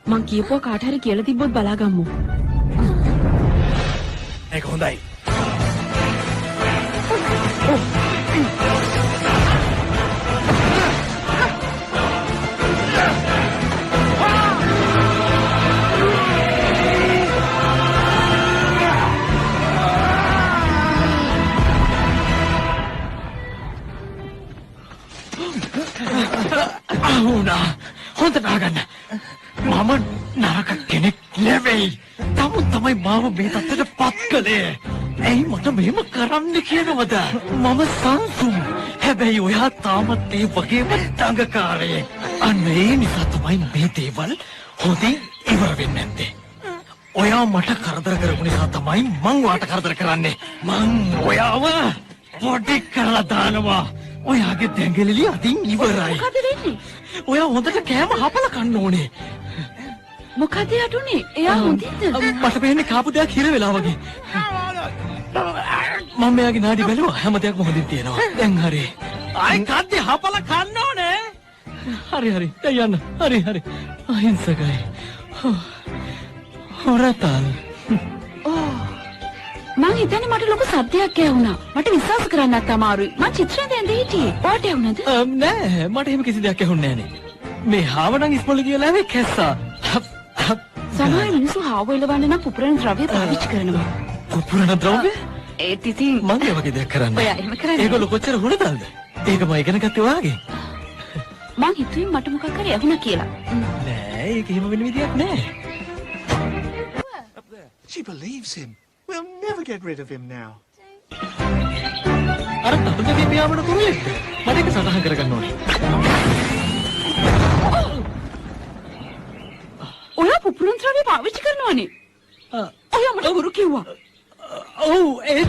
මං කියපුවා කාට හරි කියලා තිබ්බොත් බලාගම්මු. ඒක හොඳයි. ආවුනා හොඳට අහගන්න. මම නරක කෙනෙක් නෙවෙයි. තමයි මාව මේ තත්ත්වයට පත් කළේ. ඇයි මට මෙහෙම කරන්න කියනවද? මම සංසුම්. හැබැයි ඔයා තාමත් ඒ වගේම දඟකාරයෙක්. අන්න ඒ නිසා තමයි මේ දේවල් හොඳින් ඉවර වෙන්නේ නැත්තේ. ඔයා මට කරදර කරපු නිසා තමයි මං ඔයාට කරදර කරන්නේ. මං ඔයාව පොඩි කරලා දානවා. ඔයාගේ දැඟලිලි අතින් ඉවරයි. මොකද වෙන්නේ? ඔයා හොඳට කෑම හපලා කන්න ඕනේ. මොකද යටුනේ? එයා හොඳින්ද? මට පේන්නේ කාපු දෙයක් හිර වෙලා වගේ. මම මෙයාගේ නාඩි බැලුවා. හැම දෙයක්ම හොඳින් තියෙනවා. දැන් හරි. ආයි කද්දේ හපලා කන්න ඕනේ. හරි. දැන් යන්න. හරි. අහිංසකයි. හොරතල්. මං හිතන්නේ මට ලොකු සද්දයක් ඇහුණා. මට විශ්වාස කරන්නත් අමාරුයි. මං චිත්‍රයෙන් දැන් හිටියේ. ඔයාට ඇහුණද? නෑ මට එහෙම කිසි දෙයක් ඇහුන්නේ නෑනේ. මේ හාවණන් ඉස්මොල කියලා ඇවේ කැස්සා. සමහර මිනිස්සු හාව එලවන්න නම් පුපුරන ද්‍රව්‍ය පාවිච්චි කරනවා. පුපුරන ද්‍රව්‍ය? ඒත් ඉතින් මං ඒ වගේ දෙයක් කරන්නේ. ඔයා එහෙම කරන්නේ? ඒගොල්ලෝ කොච්චර හොරතල්ද? ඒක මම ඉගෙන ගත්තේ ඔයාගෙන්. මං හිතුවේ මට මොකක් හරි ඇහුණා කියලා. නෑ ඒක එහෙම වෙන විදියක් නෑ. She believes him. We'll never get rid of him now. අර තපුගේ පියාඹන කුරුල්ලෙක්ද? මට ඒක සටහන් කරගන්න ඕනේ. ඔයා පුපුරන ද්‍රව්‍ය පාවිච්චි කරනවනේ. ඔයා මට හුරු කිව්වා. ඔව් ඒ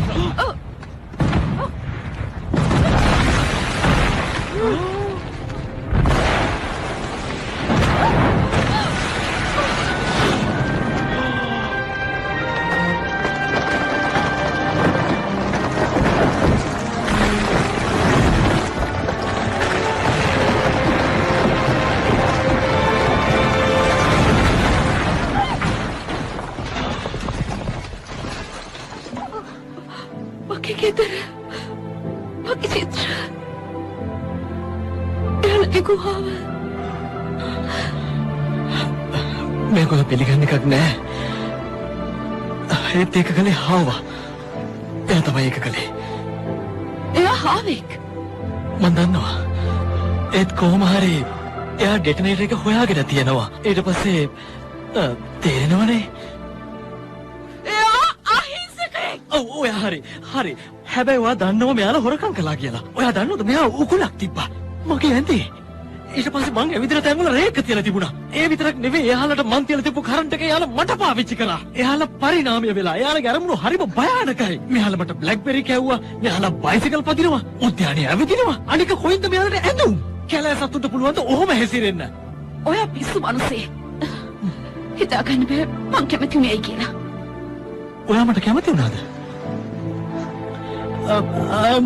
ගෙදර මගේ චිත්‍ර එයාලගේ ගුහාව මේගොල්ලෝ පිළිගන්න එකක් නෑ. ඒත් ඒක කලේ හාවා. එයා තමයි ඒක කලේ. එයා හාවෙක්. මන් දන්නවා. ඒත් කොහොම හරි එයා ඩෙටනේටර් එක හොයාගෙන තියෙනවා. ඊට පස්සේ තේරෙනවනේ. ඔයා හරි. හැබැයි ඔයා දන්නව මෙයාලා හොරකම් කළා කියලා. ඔයා දන්නවද මෙයා උකුලක් තිබ්බා මගේ ඇඳේ. ඊට පස්සේ මං ඇවිදින තැන් වල රේක තියලා තිබුණා. ඒ විතරක් නෙවෙයි එයාලට මං තියලා තිබ්බ කරන්ට් එක එයාලා මට පාවිච්චි කළා. එයාලා පරිණාමය වෙලා. එයාලගේ අරමුණු හරිම භයානකයි. මෙයාලා මට බ්ලැක්බෙරි කැව්වා. මෙයාලා බයිසිකල් පදිනවා. උද්‍යානයේ ඇවිදිනවා. අනික කොයින්ද මෙයාලට ඇඳුම්? කැලෑ සතුන්ට පුළුවන් ද ඔහොම හැසිරෙන්න? ඔයා පිස්සු මිනිස්සේ. හිතාගන්න බෑ මං කැමති උනේ කියලා. ඔයා මට කැමති වුණාද?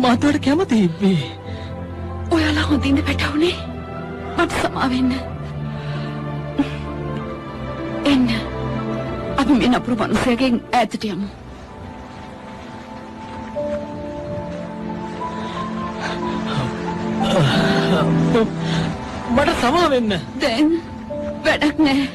මාතවට කැමතියි මේ. ඔයාලා හොඳින්ද පැටවුනේ? මට සමා වෙන්න. එන්න. අපි මේ නපුරු මිනිහගෙන් ඈතට යමු. මට සමා වෙන්න. දැන් වැඩක් නැහැ.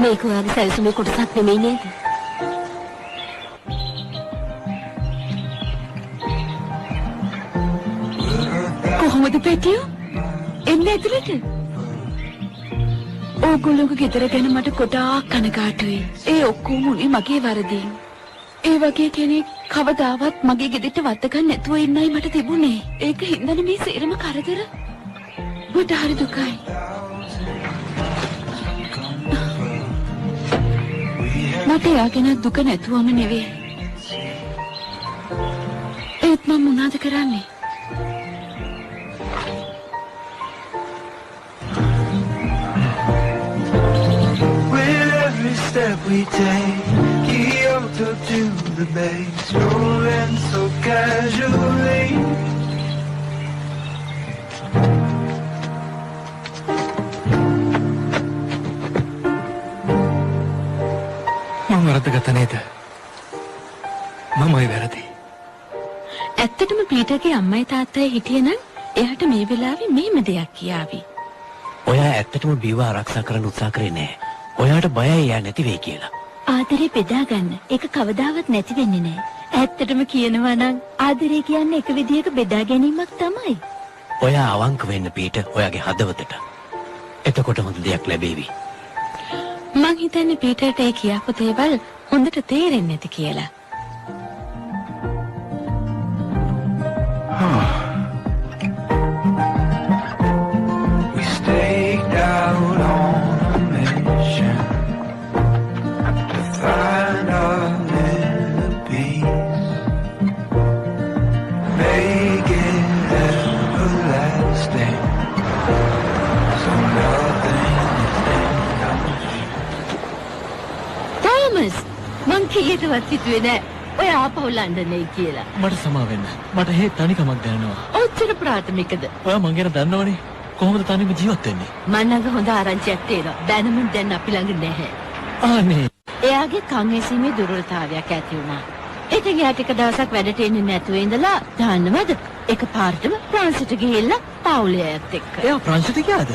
මේක ඔයාගේ සැලසුමේ කොටසක් නෙමෙයි නේද? කොහොමද පැටියෝ? එන්න ඇතුළට. ඕගොල්ලෝගේ ගෙදර ගැන මට ගොඩාක් කනගාටුයි. ඒ ඔක්කොම උනේ මගේ වරදින්. ඒ වගේ කෙනෙක් කවදාවත් මගේ ගෙදරට වත්ත ගන්න නැතුව ඉන්නයි මට තිබුණේ. ඒක හින්දානේ මේ සේරම කරදර. මට හරි දුකයි. මට යාගෙන දුක නැතුවම නෙවෙයි. ඒත් මම මොනවද කරන්නේ? Step we take, Kyoto to the bay, strolling so casually. මම වරදගත නේද? මමයි වැරදි. ඇත්තටම පීටර්ගේ අම්මයි තාත්තයි හිටියනම් එයාට මේ වෙලාවේ මේම දෙයක් කියාවි. ඔයා ඇත්තටම බීව ආරක්ෂා කරන්න උත්සාහ කරේ නෑ. ඔයාට බයයි යා නැති වෙයි කියලා. ආදරේ බෙදා ගන්න. ඒක කවදාවත් නැති වෙන්නේ නැහැ. ඇත්තටම කියනවා නම් ආදරේ කියන්නේ එක විදියක බෙදා ගැනීමක් තමයි. ඔයා අවංක වෙන්න පීටර් ඔයාගේ හදවතට. එතකොට හොඳ දෙයක් ලැබෙවි. මං හිතන්නේ පීටර්ට ඒ කියපු දේවල් හොඳට තේරෙන්නේ නැති කියලා. We staked out on a mission to find our little peace, make it everlasting, so nothing Thomas මං කීයටවත් හිතුවේ නෑ ඔය ආපහු ලන්ඩනේ කියලා. මට සමා වෙන්න. මට හේ තනිකමක් දැනෙනවා. ඔච්චර ප්‍රාථමිකද? ඔයා මං ගැන දන්නවනේ. කොහොමද තනියම ජීවත් වෙන්නේ? මං ළඟ හොඳ ආරංචියක් තියෙනවා. බැනමුන් දැන් අපි ළඟ නැහැ. අනේ එයාගේ කන් ඇසීමේ දුර්වලතාවයක් ඇති වුණා. ඉතින් එයා ටික දවසක් වැඩට එන්නේ නැතුව ඉඳලා දන්නවද? එකපාරටම ප්‍රංශයට ගිහිල්ලා පවුලේත් එක්ක. එයා ප්‍රංශයට ගියාද?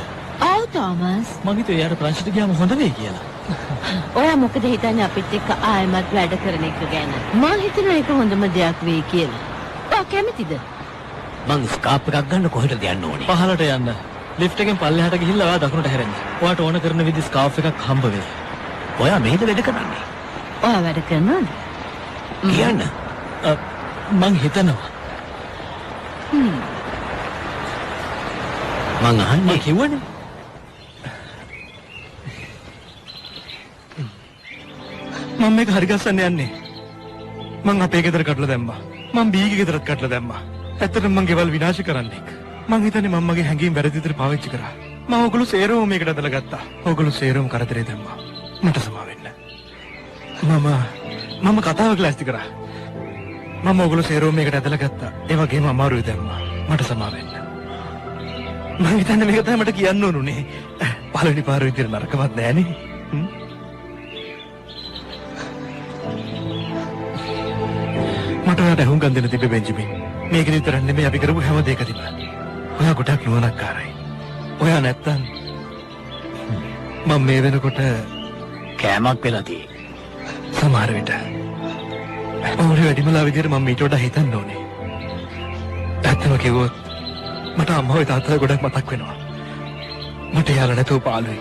ආව් තෝමස්. මං හිතුවේ එයාට ප්‍රංශයට ගියාම හොඳ වෙයි කියලා. ඔයා මොකද හිතන්නේ අපිත් එක්ක ආයෙමත් වැඩ කරන එක ගැන? මං හිතනවා ඒක හොඳම දෙයක් වෙයි කියලා. ඔයා කැමතිද? මං ස්කාප් එකක් ගන්න කොහෙටද යන්න ඕනේ? පහලට යන්න. ලිෆ්ට් එකෙන් පල්ලෙහාට ගිහිල්ලා ඔයා දකුණට හැරෙන්න. ඔයාට ඕන කරන විදිහ ස්කාප් එකක් හම්බ වෙයි. ඔයා මේද වැඩ කරන්නේ? ඔයා වැඩ කරනවද? කියන්න. මං හිතනවා. මං අහන්නේ කිව්වනේ. මම මේක හරි ගස්සන්න යන්නේ. මං අපේ ගෙදර කඩලා දැම්මා. මං බීගේ ගෙදරත් කඩලා දැම්මා. ඇත්තටම මං ගෙවල් විනාශ කරන්නේ. මං හිතන්නේ මම මගේ හැඟීම් වැරදි විදිහට පාවිච්චි කරා. මම ඕගොල්ලෝ සේරම මේකට ඇදලා ගත්තා. ඕගොල්ලෝ සේරම කරදරේ දැම්මා. මට සමා වෙන්න. මම කතාවක් ලෑස්ති කරා. මම ඕගොල්ලෝ සේරම මේකට ඇදලා ගත්තා. ඒ වගේම අමාරුයි දැම්මා. මට සමා වෙන්න. මං හිතන්නේ මේක තමයි මට කියන්න ඕනුනේ. පළවෙනි පාර විදිහට නරකවත් නෑනේ. මට ඔයාට හුඟක් දෙන්න තිබ්බේ බෙන්ජමින්. මේක විතරක් නෙමෙයි අපි කරපු හැම දෙයකදීම. ඔයා ගොඩක් නුවණක්කාරයි. ඔයා නැත්තම් මම මේ වෙනකොට කෑමක් වෙලා තියෙයි. සමහර විට ඔයාගේ වැඩිමලා විදියට මම ඊට වඩා හිතන්න ඕනේ. ඇත්තම කිව්වොත් මට අම්මව තාත්තව ගොඩක් මතක් වෙනවා. මට යාළුවා නැතුව පාළුයි.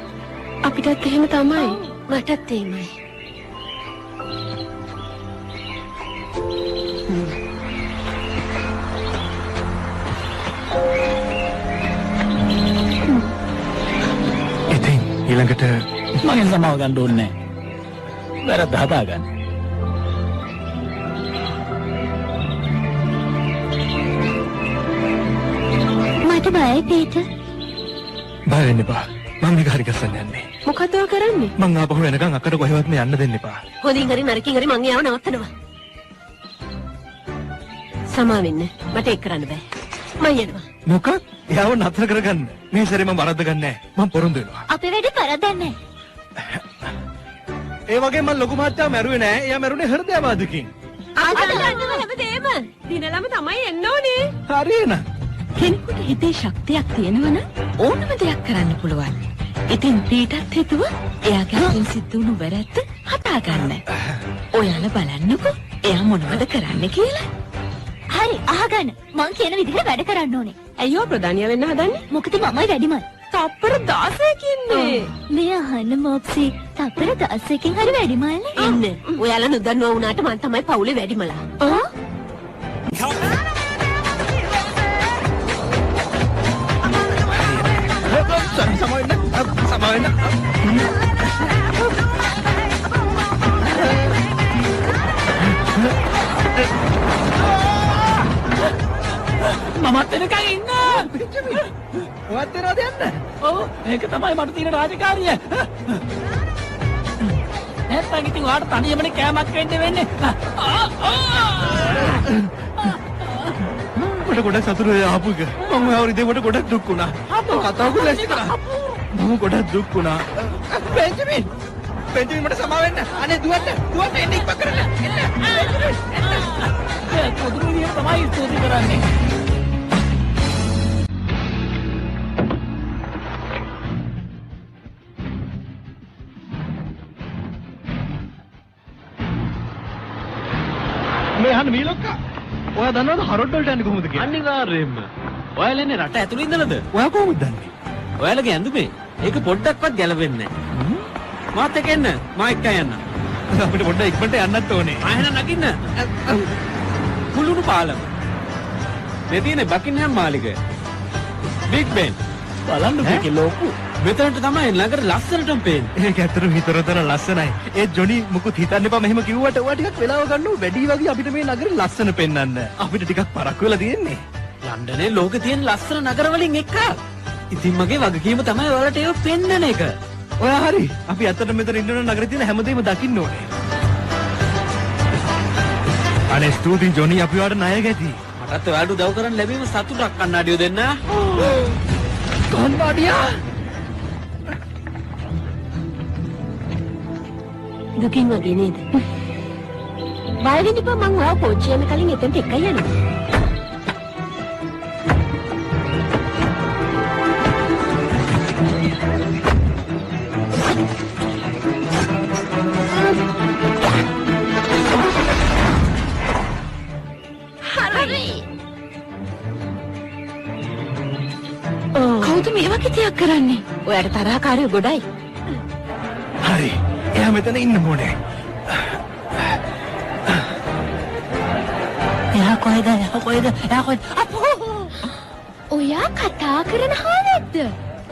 අපිටත් එහෙම තමයි. මටත් එහෙමයි. ඉතින් ඊළඟට මගෙන් සමාව ගන්න ඕනේ නැහැ. වැරද්ද හදාගන්න. මට බයයි පීටර්. බය වෙන්න එපා. මම මේක හරි ගස්සන්න යන්නේ. මොකද ඔය කරන්නේ? මං ආපහු වෙනකන් අක්කට කොහෙවත් යන්න දෙන්න එපා. හොඳින් හරි නරකින් හරි මං යාව නවත්තනවා. සමා වෙන්න. මට ඒක කරන්න බෑ. මං යනවා. මොකක්? යාව නතර කරගන්න. මේ සැරේ මම වරද්ද ගන්නෑ. මම පොරොන්දු වෙනවා. අපේ වැඩේ පරදන්නේ. ඒ වගේ මම ලොකු මහත්තයා මැරුවේ නෑ. එයා මැරුණේ හෘදයාබාධකින්. අද ගන්නවා හැමදේම. දිනලම තමයි එන්න ඕනේ. හරි එන. කෙනෙකුට හිතේ ශක්තියක් තියෙනවනම් ඕනම දෙයක් කරන්න පුළුවන්. ඉතින් පීටත් හිතුව එයාගේ අතින් සිද්ධ වුණු වැරැද්ද හදා ගන්න. ඔයාලා බලන්නකෝ එයා මොනවද කරන්න කියලා. හරි අහගන්න. මං කියන විදිහට වැඩ කරන්න ඕනේ. අයියෝ ප්‍රධානියා වෙන්න හදන්නේ? මොකද මමයි වැඩිමල්. තප්පර 16කින් නේ. මේ අහන්න මොක්සි තප්පර 16කින් හරි වැඩිමල්නේ. ඉන්න. ඔයාලා නොදන්නවා වුණාට මං තමයි පවුලේ වැඩිමලා. සමාවෙන්න. මමත් එනකන් ඉන්න. ඔයත් එනවද යන්න? ඔව් ඒක තමයි මට තියෙන රාජකාරිය. නැත්තම් ඉතින් ඔයාලට තනියමනේ කෑමක් වෙන්න වෙන්නේ. මට ගොඩක් සතුටු වෙලා ආපු එක. මම ඔයාව ඉදේට ගොඩක් දුක් වුණා. අපෝ කතාවකුත් ලැස්ති කරා. මම ගොඩක් දුක් වුණා. බෙන්ජමින් මට සමා වෙන්න. අනේ දුවන්න එන්න ඉක්ම කරන්න. එන්න බෙන්ජමින් එන්න. ඒ පොදුරුනිය තමයි ස්තුති කරන්නේ. මේ අහන්න මීලොක්කා. ඔයා දන්නවද හරොඩ් වලට යන්නේ කොහොමද කියලා? අනිවාර්යයෙන්ම. ඔයාලා එන්නේ රට ඇතුළේ ඉඳලාද? ඔයා කොහොමද දන්නේ? ඔයාලගේ ඇඳුමේ ඒක පොඩ්ඩක්වත් ගැලවෙන්නේ නැහැ. මාත් එක්ක එන්න. මා එක්ක යන්න. අපිට පොඩ්ඩක් ඉක්මනට යන්නත් ඕනේ. ආයෙත් නගින්න. කුළුණු පාලම. මේ තියෙන්නේ බකින්හෑම් මාලිගය. බිග් බෙන්. බලන්න මේකේ ලෝකු. මෙතනට තමයි නගර ලස්සනටම පේන්නේ. ඒක ඇත්තටම හිතරතර ලස්සනයි. ඒ ජොනි මුකුත් හිතන්න එපා මෙහෙම කිව්වට ඔයා ටිකක් වෙලාව ගන්නව වැඩි වගේ අපිට මේ නගරේ ලස්සන පෙන්වන්න. අපිට ටිකක් පරක්කු වෙලා තියෙන්නේ. ලන්ඩනේ ලෝකේ තියෙන ලස්සන නගර වලින් එකක්. ඉතින් මගේ වගකීම තමයි ඔයාලට ඒක පෙන්වන එක. ඔයා හරි. අපි ඇත්තටම මෙතන ඉන්න නගරේ තියෙන හැමදේම දකින්න ඕනේ. අනේ ස්තුතියි ජොනි අපි ඔයාලට ණය ගැති. මටත් ඔයාලට උදව් කරන්න ලැබීම සතුටක් කන්නාඩිය දෙන්න. කන්නාඩියා දුකින් වගේ නේද? බය වෙන්න එපා මං ඔයාව පොච්චි යන කලින් එතනට එකයි යනවා. හරි. කවුද මේ වගේ දෙයක් කරන්නේ? ඔයාට තරහකාරයෝ ගොඩයි. හරි. එයා මෙතන ඉන්න ඕනේ. එයා කොහෙද? ඔයා කතා කරන හාවෙද්ද?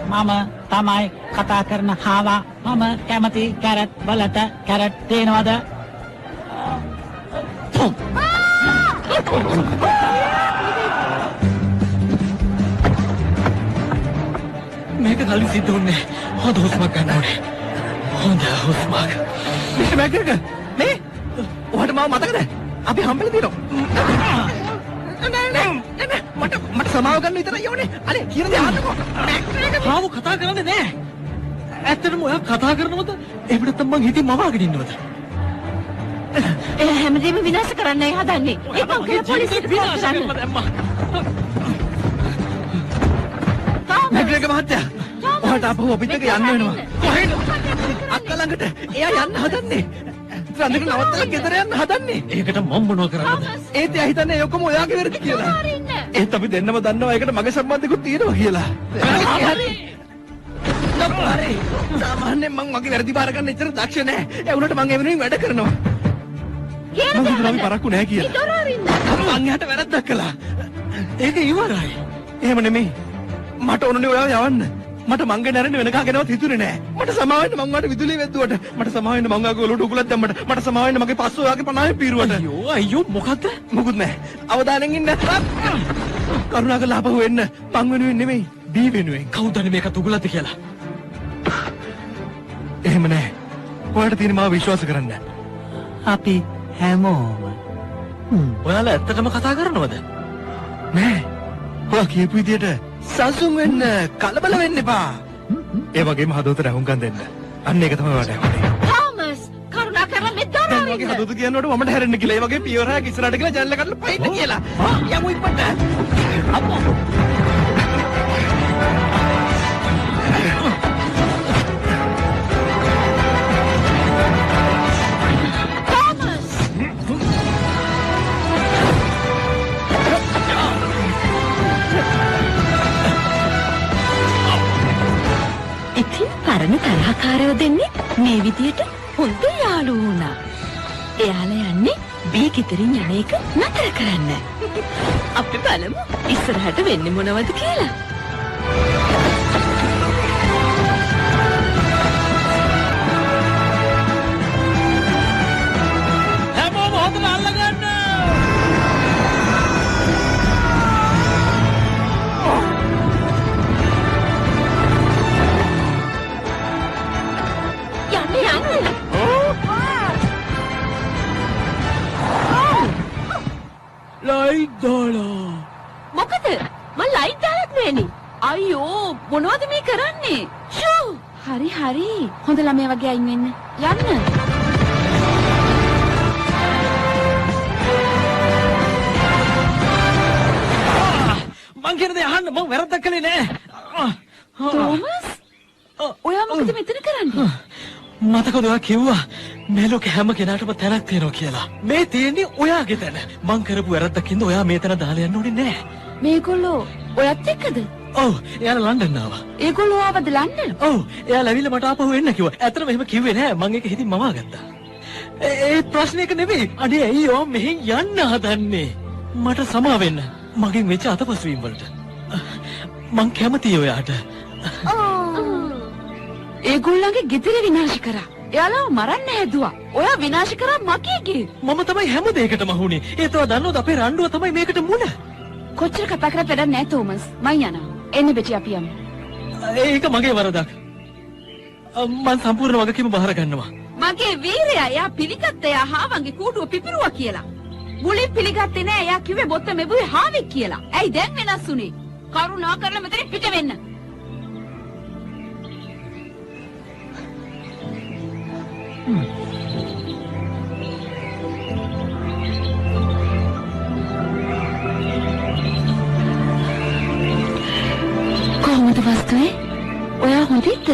මම තමයි කතා කරන හාවා. මම කැමති කැරට් වලට කැරට් දෙනවද? මේක කලින් සිද්ධ වුණේ. හොඳ හුස්මක් ගන්න ඕනේ. හොඳ හුස්මක්. මිස්ටර් මැක්ග්‍රෙගර් මේ ඔයාට මාව මතකද? අපි හම්බෙලා තියෙනවා. මට සමාව ගන්න විතරයි ඕනේ. අනේ කියන දේ අහන්නකෝ. ආව කතා කරන්නේ නැහැ. ඇත්තටම ඔයා කතා කරනවද? එහෙම නැත්නම් මං හිතින් මවාගෙන ඉන්නවද? එයා හැමදේම විනාශ කරන්නයි හදන්නේ. ඒක මං කියලා පොලිසියට විනාශ ෆෝන් කරලා දැම්මා. මැක්ග්‍රෙගර් මහත්තයා ඔයාට අපහු අපිත් එක්ක යන්න වෙනවා. කොහෙද? අක්කා ළඟට. එයා යන්න හදන්නේ. රඳක නවත්තලා ගෙදර යන්න හදන්නේ. ඒකට මම මොනව කරන්නද? ඒත් එයා හිතන්නේ ඔක්කොම ඔයාගේ වැරදි කියලා. ඒත් අපි දෙන්නම දන්නවා ඒකට මගේ සම්බන්ධිකුත් තියෙනවා කියලා. හරි. හරි. සාමාන්‍යයෙන් මං මගේ වැරදි බාර ගන්න එච්චර දක්ෂ නැහැ. ඒ වුණාට මං ඒ වෙනුවෙන් වැඩ කරනවා. මං හිතනවා අපි පරක්කු නැහැ කියලා. මං එයාට වැරද්දක් කළා. ඒක ඉවරයි. එහෙම නෙමෙයි. මට ඕනනේ ඔයාව යවන්න. මට මංගේ නැරෙන්න වෙන කාගෙනවත් හිතුනේ නෑ. මට සමාව වෙන්න මං වාට විදුලිය වැද්දුවට. මට සමාව වෙන්න මං ආගේ ඔලුවට උගලක් දැම්මට. මට සමාව වෙන්න මගේ පස්සෝ ඔයාගේ 50 පීරුවට. අයියෝ මොකද්ද? මොකුත් නෑ. අවදානෙන් ඉන්න. කරුණාකරලා ආපහු එන්න. මං වෙනුවෙන් නෙමෙයි. දී වෙනුවෙන්. කවුදනේ මේකත් උගලත් කියලා? එහෙම නෑ. ඔයාලට තියෙන මාව විශ්වාස කරන්න. අපි හැමෝම ඔයාලා ඇත්තටම කතා කරනවද? නෑ. ඔයා කියපු විදියට සසුන් වෙන්න කලබල වෙන්න එපා. ඒ වගේම හදවතට අහුම්කම් දෙන්න. අන්න ඒක තමයි ඔයාලට ඕනේ. තෝමස් කරුණාකරලා මේ දැන් දරාරින්න. වගේ හදවත කියනකොට මමට හැරෙන්න කියලා. ඒ වගේ පියවරක් ඉස්සරහට කියලා ජනල කඩලා පයින්න කියලා. යමු ඉක්මනට. අප්පා. ඉතින් පරණ තරහකාරයෝ දෙන්නේ මේ විදියට හොඳ යාළුවෝ වුණා. එයාලා යන්නේ බී කිතරින් යන එක නතර කරන්න. අපි බලමු ඉස්සරහට වෙන්නේ මොනවද කියලා. හැමෝම හොඳට අල්ලගන්න. ලයිට් දාලා. මොකද මම ලයිට් දාලත් නෑනේ. අයියෝ මොනවද මේ කරන්නේ? ෂෝ හරි හරි. හොඳ ළමයා වගේ අයින් වෙන්න. යන්න. මං කියන දේ අහන්න මං වැරද්දක් කළේ නෑ. තෝමස් ඔයා මොකද මෙතන කරන්නේ? මතකද ඔයා කිව්වා මේ ලෝකේ හැම කෙනාටම තැනක් තියෙනවා කියලා. මේ තියෙන්නේ ඔයාගේ තැන. මං කරපු වැරද්දකින්ද ඔයා මේ තැන දාලා යන්න ඕනේ නෑ. මේගොල්ලෝ ඔයත් එක්කද? ඔව් එයාලා ලන්ඩන් ආවා. ඒගොල්ලෝ ආවද ලන්ඩන්? ඔව් එයාලා ඇවිල්ලා මට ආපහු එන්න කිව්වා. ඇත්තටම එහෙම කිව්වේ නෑ. මං ඒක හිතින් මවා ගත්තා. ඒ ප්‍රශ්නයක නෙවෙයි. අනේ ඇයි ඔයා මෙහෙන් යන්න හදන්නේ? මට සමා වෙන්න. මගෙන් වෙච්ච අතපසුවීම් වලට. මං කැමතියි ඔයාට. ඒගොල්ලන්ගේ ගෙදර විනාශ කරා. එයාලා මරන්න හැදුවා. ඔයා විනාශ කරා මගේ ගේ. මම තමයි හැම දෙයකටම වුනේ. ඒතව දන්නවද අපේ රණ්ඩුව තමයි මේකට මුල. කොච්චර කතා කරත් වැඩක් නෑ තෝමස්. මං යනවා. එන්න බෙටි අපි යමු. ඒක මගේ වරදක්. මං සම්පූර්ණ වගකීම බාර ගන්නවා. මගේ වීරයා එයා පිළිගත්ත එයා හාවන්ගේ කූඩුව පිපිරුවා කියලා. මුලින් පිළිගත්තේ නෑ එයා කිව්වේ බොත්ත මෙබුවේ හාවෙක් කියලා. ඇයි දැන් වෙනස් උනේ? කරුණා කරලා මෙතනින් පිට වෙන්න. කොහොමද වස්තුවේ? ඔයා හොඳින්ද?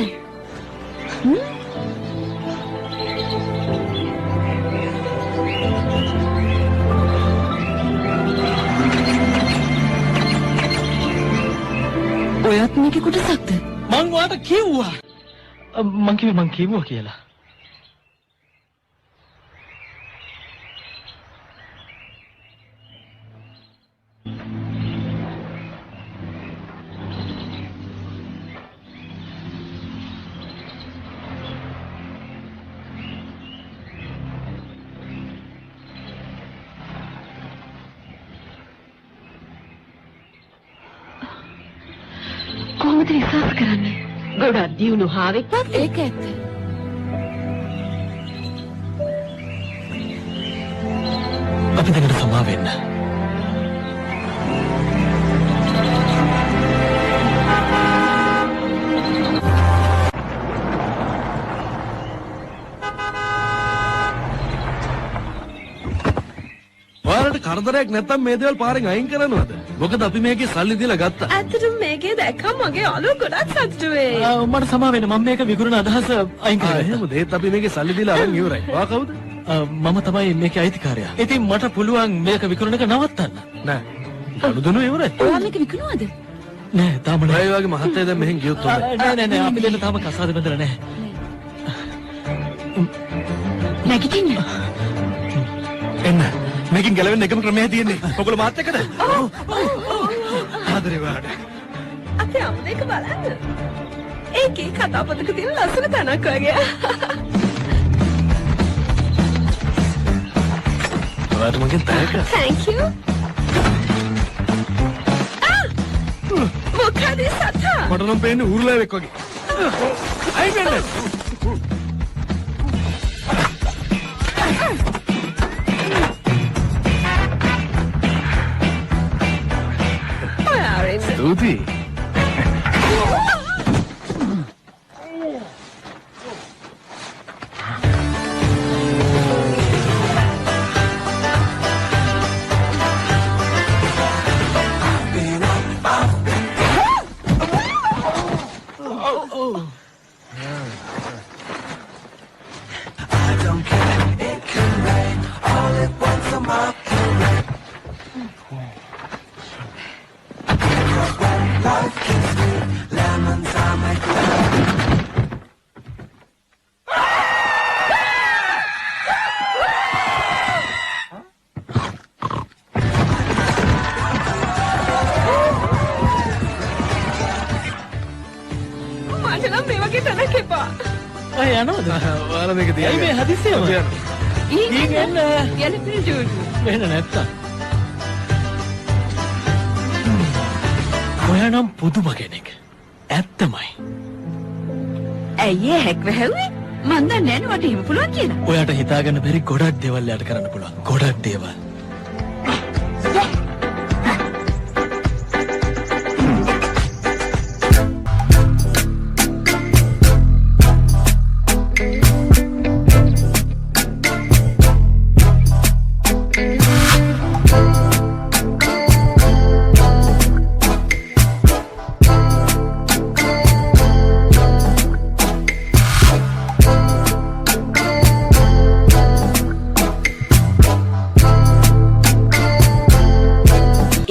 ඔයත් මේකේ කොටසක්ද? මං ඔයාට කිව්වා. මං කිව්වා කියලා. කොහොමද විශ්වාස කරන්නේ? ගොඩක් දියුණු හාවෙක්වත් ඒක ඇත්ත. අපි දෙකට සමා වෙන්න. ඔයාලට කරදරයක් නැත්තම් මේ දේවල් පාරෙන් අයින් කරනවද? මොකද අපි මේකේ සල්ලි දීලා ගත්තා. ඇත්තටම මේකේ දැක්කම මගේ අලුත් ගොඩක් සතුටු වෙයි. මට සමා වෙන්න. මම මේක විකුණන අදහස අයින් කරගත්තා. එහෙමද? ඒත් අපි මේකේ සල්ලි දීලා අරන් ඉවරයි. ඔයා කවුද? මම තමයි මේකේ අයිතිකාරයා. ඉතින් මට පුළුවන් මේක විකුණන එක නවත්තන්න. නෑ. අනුදුනු ඉවරයි. ඔයා මේක විකුණුවද? නෑ තාම නෑ. ඒ වගේ මහත්තයා දැන් මෙහෙන් ගියොත් හොඳයි. නෑ අපි දෙන්න තාම කසාද බඳලා නෑ. නැගිටින්න. එන්න. මේකෙන් ගැලවෙන්න එකම ක්‍රමය තියෙන්නේ. ඔයගොල්ලෝ මාත් එක්කද? ආදරේ වාඩ. අපේ අම්මේක බලන්න. ඒකේ කතාපතක තියෙන ලස්සන තැනක් වගේ. ඔයාට මගෙන් තෑග්ග. Thank you. මොකද සතා? මට නම් පේන්නේ උරුලාවෙක් වගේ. අයින් වෙන්න. ස්තුතියි. I don't care, it can rain all at once on my parade. Because when life gives me lemons, I make lemon. මට නම් මේ වගේ තැනක් එපා. ඔය යනවද? ඔයාලා මේක ඇයි මේ හදිස්සියම? ඊගෙන ගැලපෙන ජෝඩු. වෙන නැත්තම්. ඔයා නම් පුදුම කෙනෙක්. ඇත්තමයි. ඇයි ඒ හැක් වැහුවේ? මන් දන්නේ නැහැ වට එහෙම පුළුවන් කියලා. ඔයාට හිතාගන්න බැරි ගොඩක් දේවල් යාට කරන්න පුළුවන්. ගොඩක් දේවල්.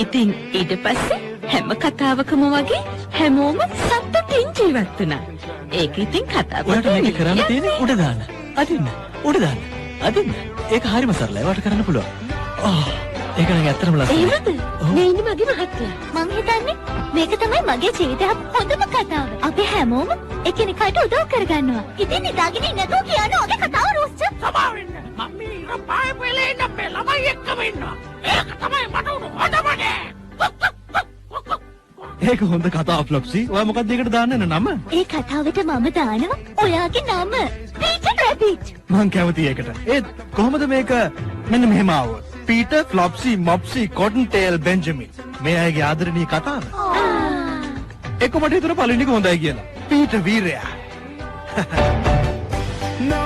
ඉතින් ඊට පස්සේ හැම කතාවකම වගේ හැමෝම සතුටින් ජීවත් වුණා. ඒක ඉතින් කතාව. ඔයාට මේක කරන්න තියෙන්නේ උඩ දාන්න. අදින්න. උඩ දාන්න. අදින්න. ඒක හරිම සරලයි. ඔයාට කරන්න පුළුවන්. ඒක නම් ඇත්තටම ලස්සනයි. එහෙමද? මේ ඉන්නේ මගේ මහත්තයා. මං හිතන්නේ මේක තමයි මගේ ජීවිතේ හොඳම කතාව. අපි හැමෝම එකිනෙකාට උදව් කරගන්නවා. ඉතින් නිදාගෙන ඉන්න නැතුව කියන ඔගේ කතාව රොස්ච. සමාව වෙන්න. මම මේ පාය පෙලේ ඉන්න අපේ ළමයි එක්කම ඉන්නවා. ඒක තමයි මට උණු හොඳම දේ. ඒක හොඳ කතාවක් ෆ්ලොප්සි. ඔයා මොකක්ද ඒකට දාන්න යන නම? ඒ කතාවට මම දානවා ඔයාගේ නම. Peter rabbit. මං කැමති ඒකට. ඒත් කොහොමද මේක මෙන්න මෙහෙම ආවොත්? පීටර්, ෆ්ලොප්සි, මොප්සි, කොටන් ටේල්, බෙන්ජමින්. මේ අයගේ ආදරණීය කතාව. ඒක මට හිතුණා පළවෙනි එක හොඳයි කියලා. පීටර් වීරයා. No